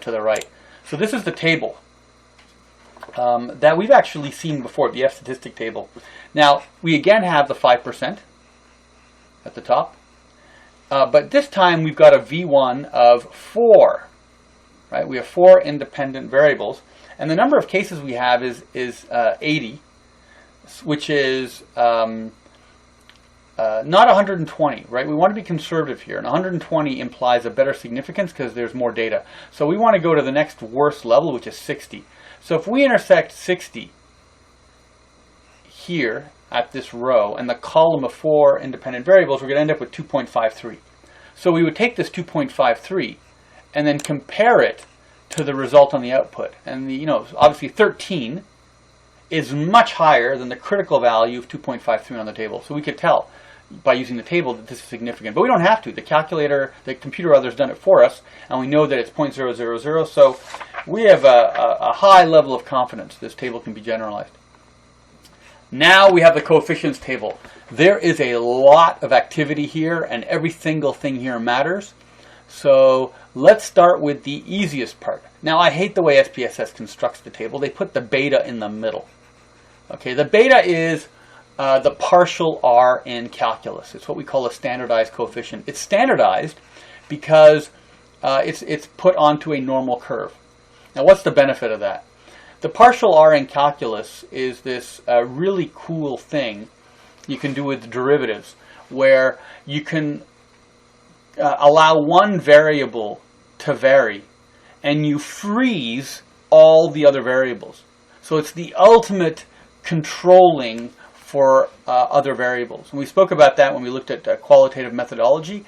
to the right. So this is the table that we've actually seen before, the F statistic table. Now, we again have the 5% at the top. But this time we've got a V1 of 4. Right? We have 4 independent variables. And the number of cases we have is 80, which is not 120, right? We want to be conservative here, and 120 implies a better significance because there's more data. So we want to go to the next worst level, which is 60. So if we intersect 60 here at this row and the column of 4 independent variables, we're going to end up with 2.53. So we would take this 2.53 and then compare it to the result on the output. And obviously 13 is much higher than the critical value of 2.53 on the table. So we could tell by using the table that this is significant. But we don't have to. The calculator, the computer rather, has done it for us, and we know that it's 0.000. So we have a high level of confidence this table can be generalized. Now we have the coefficients table. There is a lot of activity here, and every single thing here matters. So let's start with the easiest part. Now, I hate the way SPSS constructs the table. They put the beta in the middle. Okay, the beta is the partial R in calculus. It's what we call a standardized coefficient. It's standardized because it's put onto a normal curve. Now, what's the benefit of that? The partial R in calculus is this really cool thing you can do with derivatives, where you can allow one variable to vary, and you freeze all the other variables. So it's the ultimate controlling for other variables. And we spoke about that when we looked at qualitative methodology.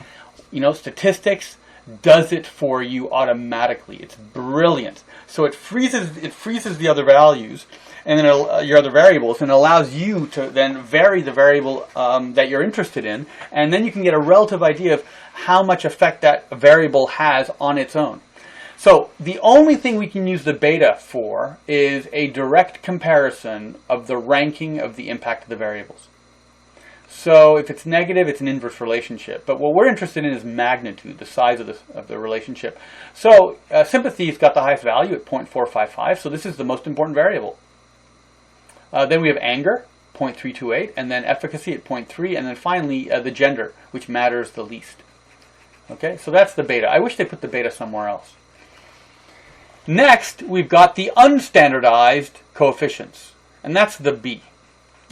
Statistics does it for you automatically. It's brilliant. So it freezes the other values and then your other variables, and allows you to then vary the variable that you're interested in, and then you can get a relative idea of how much effect that variable has on its own. So the only thing we can use the beta for is a direct comparison of the ranking of the impact of the variables. So if it's negative, it's an inverse relationship. But what we're interested in is magnitude, the size of the relationship. So sympathy's got the highest value at 0.455, so this is the most important variable. Then we have anger, 0.328, and then efficacy at 0.3, and then finally the gender, which matters the least. Okay, so that's the beta. I wish they put the beta somewhere else. Next, we've got the unstandardized coefficients, and that's the B.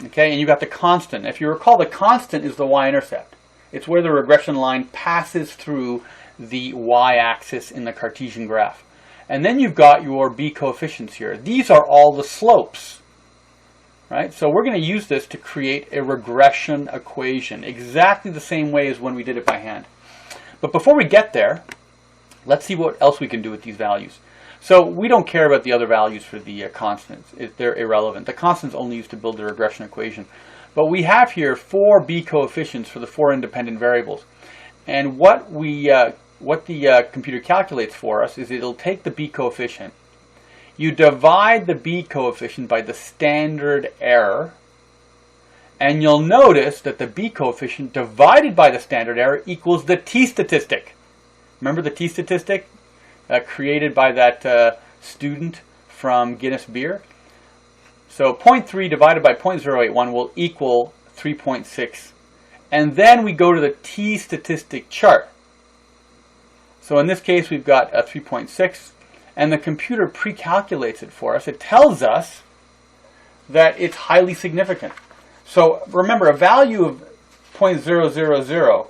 Okay, and you've got the constant. If you recall, the constant is the y-intercept. It's where the regression line passes through the y-axis in the Cartesian graph. And then you've got your B coefficients here. These are all the slopes. Right? So we're going to use this to create a regression equation, exactly the same way as when we did it by hand. But before we get there, let's see what else we can do with these values. So we don't care about the other values for the constants. They're irrelevant. The constants only used to build the regression equation. But we have here 4 B coefficients for the 4 independent variables. And what the computer calculates for us is it'll take the B coefficient. You divide the B coefficient by the standard error, and you'll notice that the B coefficient divided by the standard error equals the T statistic. Remember the T statistic created by that student from Guinness Beer? So 0.3 divided by 0.081 will equal 3.6. And then we go to the T statistic chart. So in this case, we've got a 3.6. And the computer pre-calculates it for us. It tells us that it's highly significant. So remember, a value of 0.000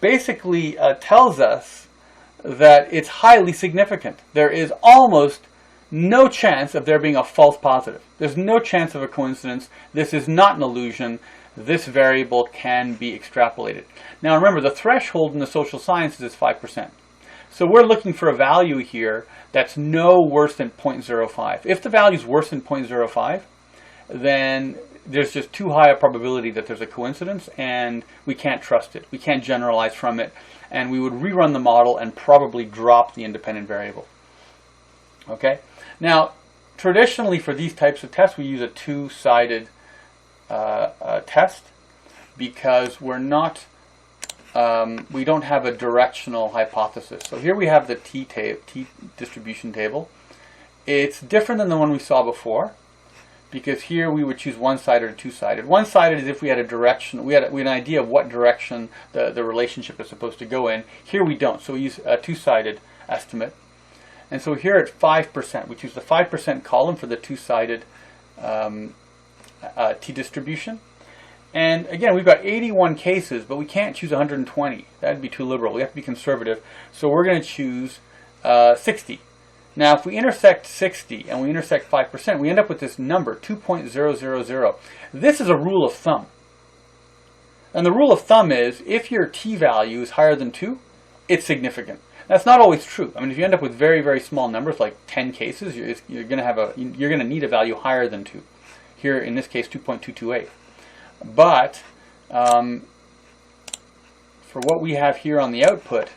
basically tells us that it's highly significant. There is almost no chance of there being a false positive. There's no chance of a coincidence. This is not an illusion. This variable can be extrapolated. Now remember, the threshold in the social sciences is 5%. So we're looking for a value here that's no worse than 0.05. If the value is worse than 0.05, then there's just too high a probability that there's a coincidence, and we can't trust it. We can't generalize from it, and we would rerun the model and probably drop the independent variable. Okay? Now, traditionally for these types of tests, we use a two-sided test. because we're not, we don't have a directional hypothesis. So here we have the t distribution table. It's different than the one we saw before, because here we would choose one-sided or two-sided. One-sided is if we had a direction, we had an idea of what direction the relationship is supposed to go in. Here we don't, so we use a two-sided estimate. And so here at 5%, we choose the 5% column for the two-sided t-distribution. And again, we've got 81 cases, but we can't choose 120. That'd be too liberal. We have to be conservative. So we're going to choose 60. Now, if we intersect 60 and we intersect 5%, we end up with this number, 2.000. This is a rule of thumb. And the rule of thumb is, if your t-value is higher than 2, it's significant. That's not always true. I mean, if you end up with very, very small numbers, like 10 cases, you're going to need a value higher than 2. Here, in this case, 2.228. But for what we have here on the output,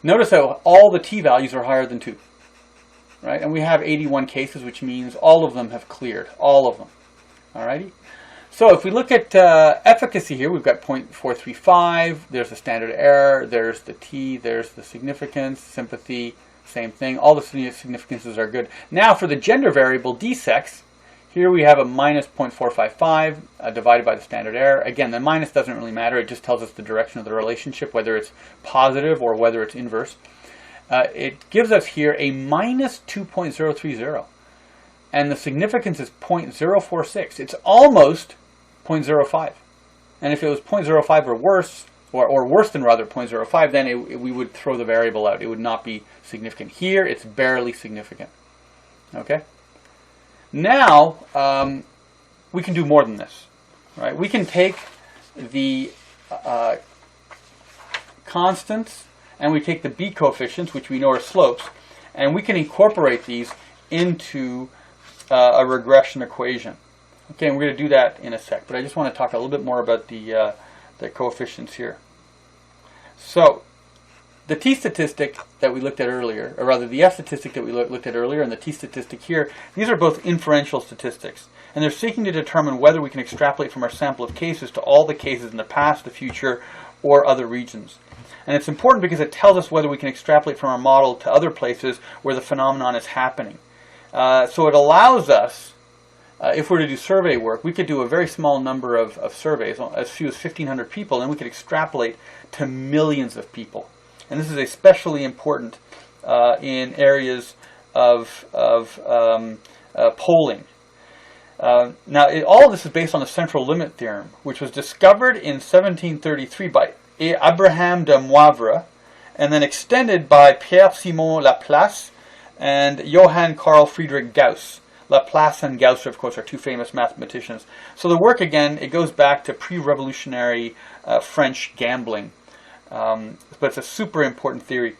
notice how all the t-values are higher than 2, right? And we have 81 cases, which means all of them have cleared, all of them. Alrighty. So if we look at efficacy here, we've got 0.435. There's the standard error. There's the t. There's the significance. Sympathy, same thing. All the significances are good. Now for the gender variable d-sex, here we have a minus 0.455 divided by the standard error. Again, the minus doesn't really matter. It just tells us the direction of the relationship, whether it's positive or whether it's inverse. It gives us here a minus 2.030. And the significance is 0.046. It's almost 0.05. And if it was 0.05 or worse, or worse than rather 0.05, then we would throw the variable out. It would not be significant. Here, it's barely significant. Okay? Now, we can do more than this. Right? We can take the constants and we take the b coefficients, which we know are slopes, and we can incorporate these into a regression equation. Okay, and we're going to do that in a sec, but I just want to talk a little bit more about the coefficients here. So, the t-statistic that we looked at earlier, or rather the f-statistic that we looked at earlier and the t-statistic here, these are both inferential statistics. And they're seeking to determine whether we can extrapolate from our sample of cases to all the cases in the past, the future, or other regions. And it's important because it tells us whether we can extrapolate from our model to other places where the phenomenon is happening. So it allows us, if we're to do survey work, we could do a very small number of surveys, as few as 1,500 people, and we could extrapolate to millions of people. And this is especially important in areas of polling. Now, all of this is based on the central limit theorem, which was discovered in 1733 by Abraham de Moivre, and then extended by Pierre-Simon Laplace and Johann Carl Friedrich Gauss. Laplace and Gauss, of course, are two famous mathematicians. So the work, again, it goes back to pre-revolutionary French gambling. But it's a super important theory.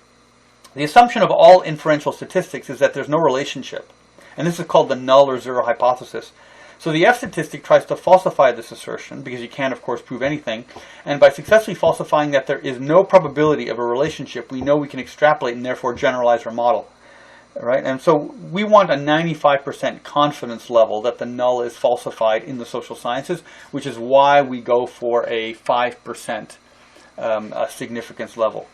The assumption of all inferential statistics is that there's no relationship. And this is called the null or zero hypothesis. So the f-statistic tries to falsify this assertion, because you can't, of course, prove anything. And by successfully falsifying that there is no probability of a relationship, we know we can extrapolate and therefore generalize our model. Right? And so we want a 95% confidence level that the null is falsified in the social sciences, which is why we go for a 5% significance level.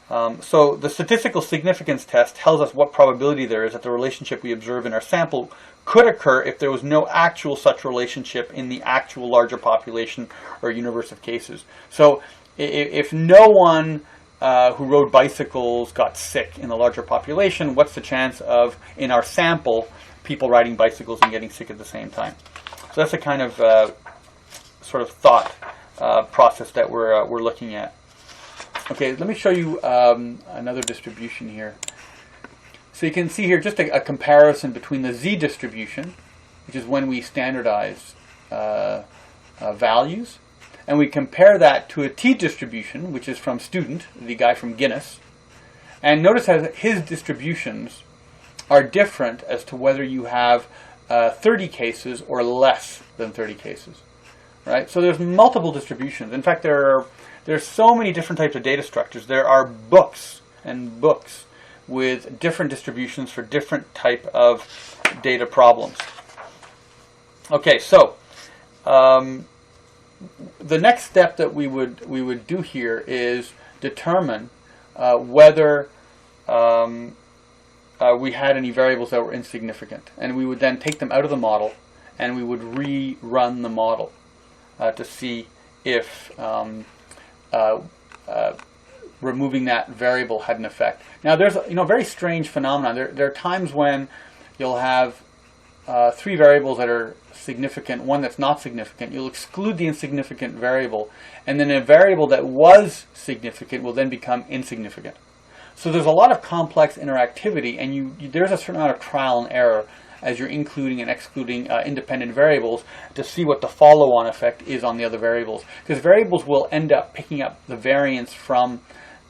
So the statistical significance test tells us what probability there is that the relationship we observe in our sample could occur if there was no actual such relationship in the actual larger population or universe of cases. So if no one who rode bicycles got sick in the larger population, what's the chance of, in our sample, people riding bicycles and getting sick at the same time? So that's the kind of sort of thought process that we're looking at. Okay, let me show you another distribution here. So you can see here just a comparison between the z distribution, which is when we standardize values, and we compare that to a t distribution, which is from Student, the guy from Guinness. And notice how his distributions are different as to whether you have 30 cases or less than 30 cases. Right? So there's multiple distributions. In fact, there's so many different types of data structures. There are books and books with different distributions for different type of data problems. Okay, so the next step that we would do here is determine whether we had any variables that were insignificant, and we would then take them out of the model and we would rerun the model to see if removing that variable had an effect. Now, there's a very strange phenomenon. There are times when you'll have 3 variables that are significant, one that's not significant. You'll exclude the insignificant variable, and then a variable that was significant will then become insignificant. So there's a lot of complex interactivity, and there's a certain amount of trial and error as you're including and excluding independent variables to see what the follow-on effect is on the other variables. Because variables will end up picking up the variance from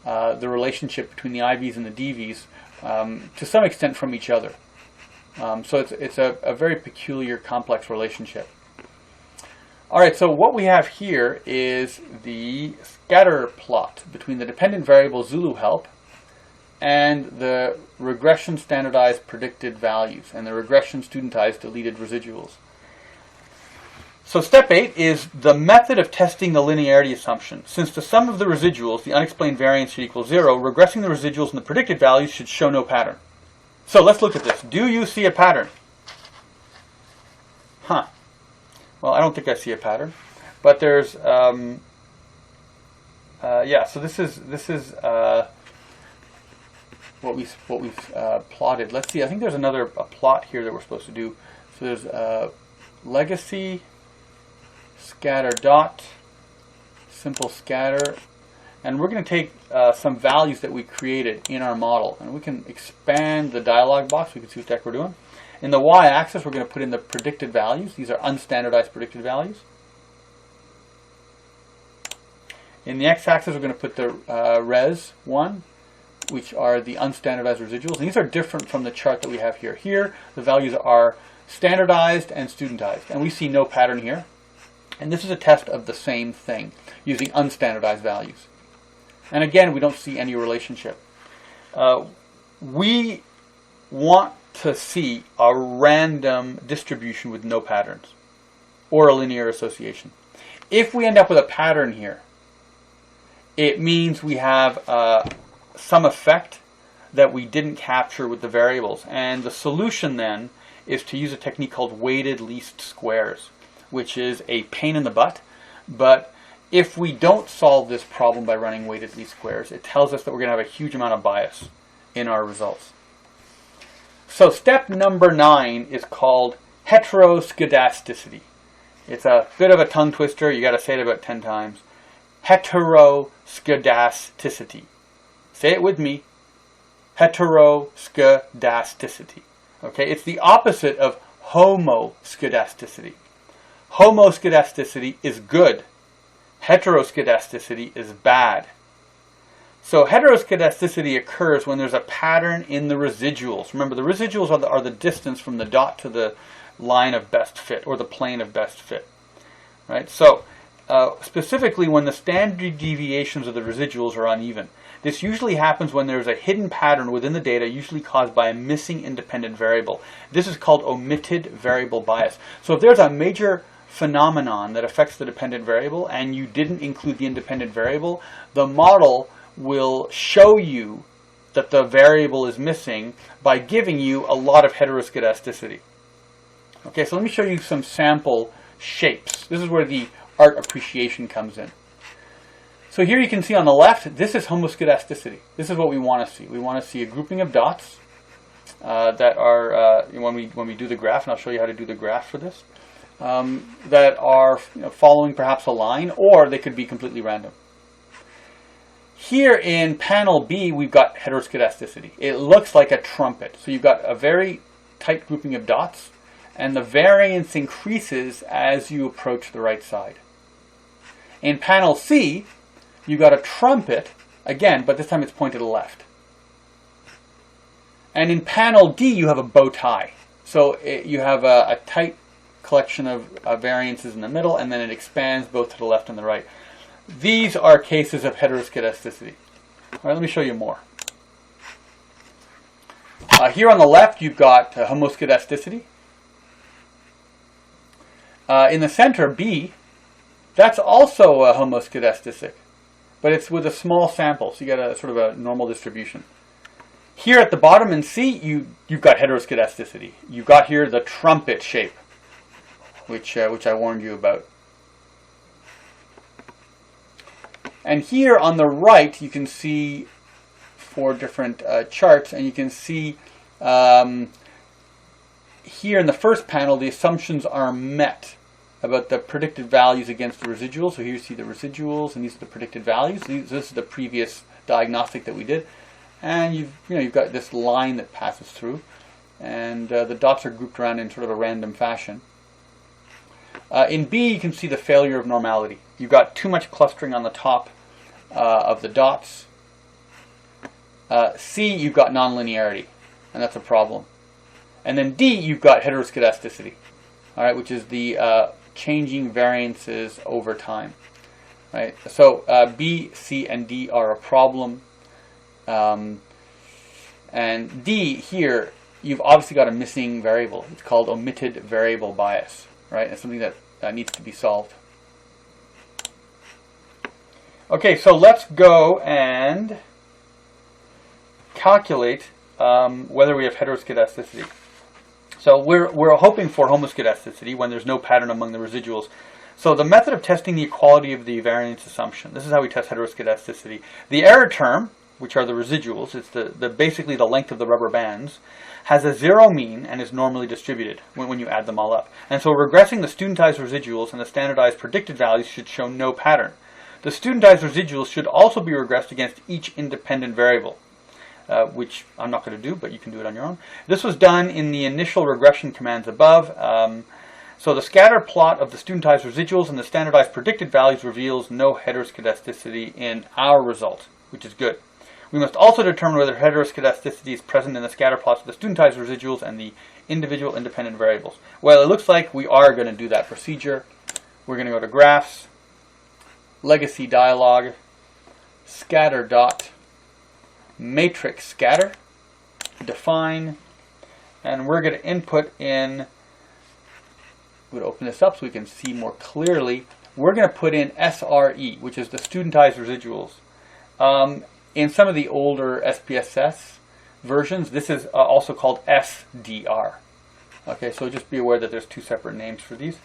the relationship between the IVs and the DVs to some extent from each other. So it's a very peculiar, complex relationship. All right, so what we have here is the scatter plot between the dependent variable Zulu help and the regression standardized predicted values and the regression studentized deleted residuals. So step 8 is the method of testing the linearity assumption. Since the sum of the residuals, the unexplained variance, should equal 0, regressing the residuals and the predicted values should show no pattern. So let's look at this. Do you see a pattern? Well, I don't think I see a pattern, but there's yeah. So this is what we've plotted. Let's see. I think there's a plot here that we're supposed to do. So there's legacy, scatter dot, simple scatter, and we're going to take some values that we created in our model, and we can expand the dialog box. We can see what the heck we're doing. In the y-axis, we're going to put in the predicted values. These are unstandardized predicted values. In the x-axis, we're going to put the res1, which are the unstandardized residuals. And these are different from the chart that we have here. Here, the values are standardized and studentized, and we see no pattern here. And this is a test of the same thing using unstandardized values. And again, we don't see any relationship. We want to see a random distribution with no patterns or a linear association. If we end up with a pattern here, it means we have some effect that we didn't capture with the variables. And the solution then is to use a technique called weighted least squares, which is a pain in the butt. But if we don't solve this problem by running weighted least squares, it tells us that we're going to have a huge amount of bias in our results. So step number 9 is called heteroskedasticity. It's a bit of a tongue twister. You got to say it about 10 times. Heteroskedasticity. Say it with me. Heteroskedasticity. Okay, it's the opposite of homoskedasticity. Homoskedasticity is good. Heteroskedasticity is bad. So heteroskedasticity occurs when there's a pattern in the residuals. Remember, the residuals are the distance from the dot to the line of best fit, or the plane of best fit. Right? So specifically when the standard deviations of the residuals are uneven. This usually happens when there's a hidden pattern within the data, usually caused by a missing independent variable. This is called omitted variable bias. So if there's a major phenomenon that affects the dependent variable and you didn't include the independent variable, the model will show you that the variable is missing by giving you a lot of heteroskedasticity. Okay, so let me show you some sample shapes. This is where the art appreciation comes in. So here you can see on the left, this is homoskedasticity. This is what we want to see. We want to see a grouping of dots that are, when we do the graph, and I'll show you how to do the graph for this, that are following perhaps a line, or they could be completely random. Here in panel B, we've got heteroskedasticity. It looks like a trumpet. So you've got a very tight grouping of dots, and the variance increases as you approach the right side. In panel C, you've got a trumpet, again, but this time it's pointed left. And in panel D, you have a bow tie. So you have a tight collection of variances in the middle, and then it expands both to the left and the right. These are cases of heteroskedasticity. All right, let me show you more. Here on the left, you've got homoskedasticity. In the center, B, that's also a homoskedastic, but it's with a small sample, so you get a sort of a normal distribution. Here at the bottom in C, you've got heteroskedasticity. You've got here the trumpet shape, which I warned you about. And here on the right, you can see 4 different charts, and you can see here in the first panel, the assumptions are met about the predicted values against the residuals. So here you see the residuals, and these are the predicted values. This is the previous diagnostic that we did, and you've got this line that passes through, and the dots are grouped around in sort of a random fashion. In B, you can see the failure of normality. You've got too much clustering on the top of the dots. C, you've got nonlinearity, and that's a problem. And then D, you've got heteroskedasticity, all right, which is the changing variances over time, right? So B, C, and D are a problem. And D here, you've obviously got a missing variable. It's called omitted variable bias, right? It's something that needs to be solved. Okay, so let's go and calculate whether we have heteroskedasticity. So we're hoping for homoskedasticity when there's no pattern among the residuals. So the method of testing the equality of the variance assumption, this is how we test heteroskedasticity. The error term, which are the residuals, it's basically the length of the rubber bands, has a 0 mean and is normally distributed when you add them all up. And so regressing the studentized residuals and the standardized predicted values should show no pattern. The studentized residuals should also be regressed against each independent variable. Which I'm not going to do, but you can do it on your own. This was done in the initial regression commands above. So the scatter plot of the studentized residuals and the standardized predicted values reveals no heteroskedasticity in our result, which is good. We must also determine whether heteroskedasticity is present in the scatter plots of the studentized residuals and the individual independent variables. Well, it looks like we are going to do that procedure. We're going to go to Graphs, Legacy Dialog, Scatter Dot, Matrix Scatter, define, and we're going to input in, we're going to open this up so we can see more clearly. We're going to put in SRE, which is the studentized residuals. In some of the older SPSS versions, this is also called SDR. Okay, so just be aware that there's 2 separate names for these.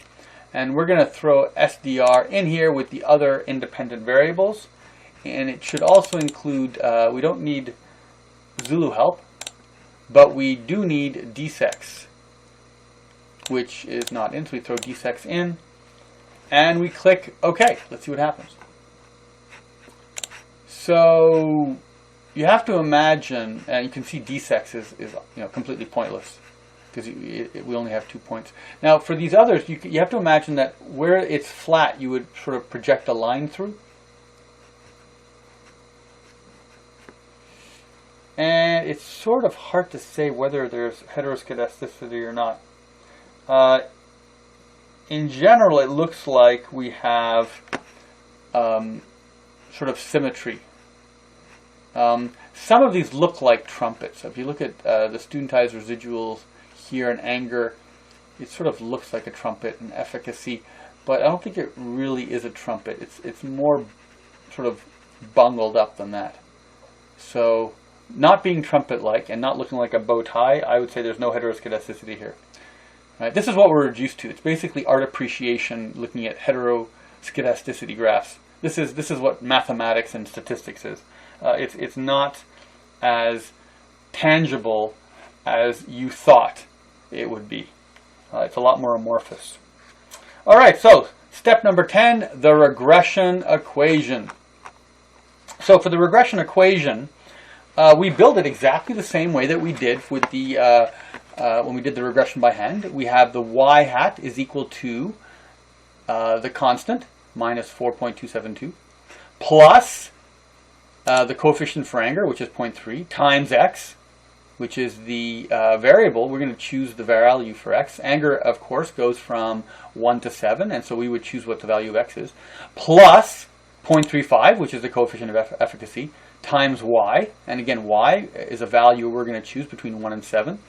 And we're going to throw SDR in here with the other independent variables. And it should also include, we don't need Zulu help, but we do need dsex, which is not in, so we throw dsex in, and we click OK. Let's see what happens. So you have to imagine, and you can see dsex is completely pointless, because we only have 2 points. Now for these others, you have to imagine that where it's flat, you would sort of project a line through. And it's sort of hard to say whether there's heteroskedasticity or not. In general, it looks like we have sort of symmetry. Some of these look like trumpets. So if you look at the studentized residuals here in anger, it sort of looks like a trumpet in efficacy, but I don't think it really is a trumpet. It's more sort of bungled up than that. So not being trumpet-like and not looking like a bow tie, I would say there's no heteroskedasticity here. Right? This is what we're reduced to. It's basically art appreciation looking at heteroskedasticity graphs. This is what mathematics and statistics is. It's not as tangible as you thought it would be. It's a lot more amorphous. All right, so step number 10, the regression equation. So for the regression equation, we build it exactly the same way that we did with the when we did the regression by hand. We have the y hat is equal to the constant, minus 4.272, plus the coefficient for anger, which is 0.3, times x, which is the variable. We're going to choose the value for x. Anger, of course, goes from 1 to 7, and so we would choose what the value of x is, plus 0.35, which is the coefficient of efficacy, times y, and again y is a value we're going to choose between 1 and 7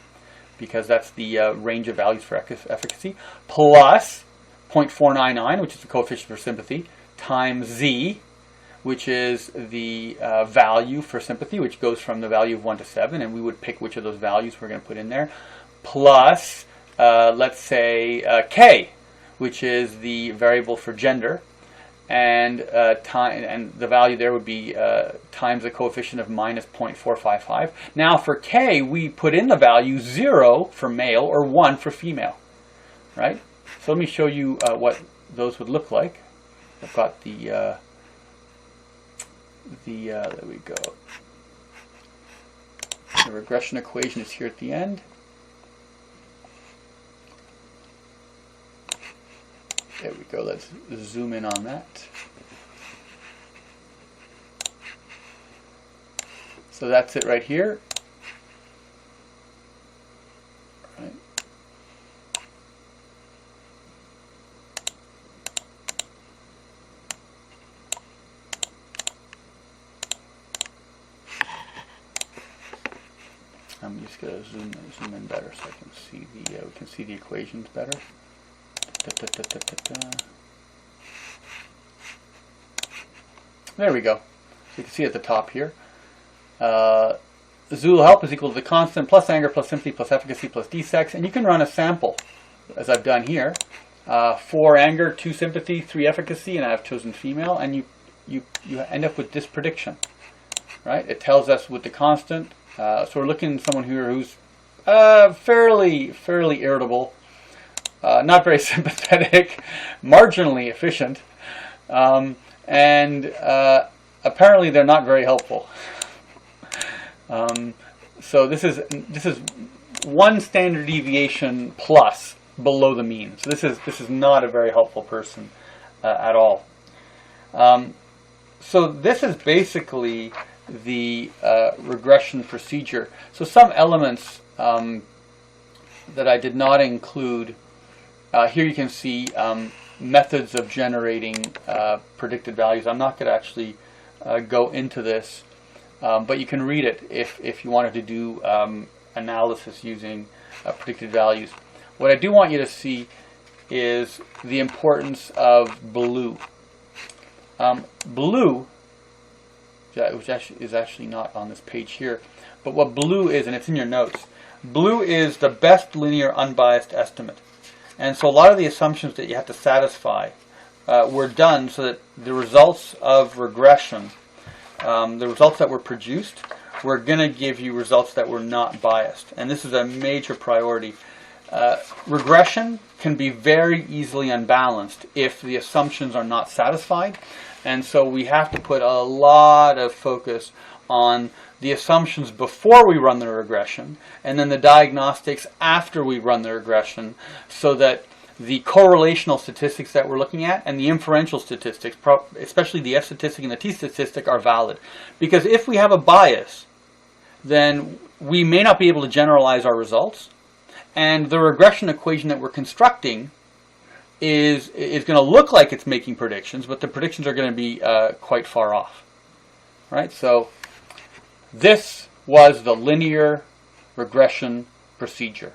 because that's the range of values for efficacy, plus 0.499, which is the coefficient for sympathy, times z, which is the value for sympathy, which goes from the value of 1 to 7, and we would pick which of those values we're going to put in there, plus, let's say, k, which is the variable for gender, and the value there would be times the coefficient of minus 0.455. Now for k, we put in the value 0 for male or 1 for female, right? So let me show you what those would look like. I've got there we go. The regression equation is here at the end. There we go. Let's zoom in on that. So that's it right here. Right. I'm just going to zoom in better so I can see we can see the equations better. There we go. So you can see at the top here. Zul help is equal to the constant plus anger plus sympathy plus efficacy plus d-sex, and you can run a sample, as I've done here. 4 anger, 2 sympathy, 3 efficacy, and I've chosen female, and you end up with this prediction, right? It tells us with the constant. So we're looking at someone here who's fairly irritable. Not very sympathetic, marginally efficient, and apparently they're not very helpful. So this is 1 standard deviation plus below the mean. So this is not a very helpful person at all. So this is basically the regression procedure. So some elements that I did not include. Here you can see methods of generating predicted values. I'm not going to actually go into this, but you can read it if you wanted to do analysis using predicted values. What I do want you to see is the importance of blue. Blue, which is actually not on this page here, but what blue is, and it's in your notes, blue is the best linear unbiased estimate. And so a lot of the assumptions that you have to satisfy were done so that the results of regression, the results that were produced, were going to give you results that were not biased. And this is a major priority. Regression can be very easily unbalanced if the assumptions are not satisfied. And so we have to put a lot of focus on the assumptions before we run the regression, and then the diagnostics after we run the regression, so that the correlational statistics that we're looking at and the inferential statistics, especially the F statistic and the T statistic, are valid. Because if we have a bias, then we may not be able to generalize our results, and the regression equation that we're constructing is going to look like it's making predictions, but the predictions are going to be quite far off. Right? So this was the linear regression procedure.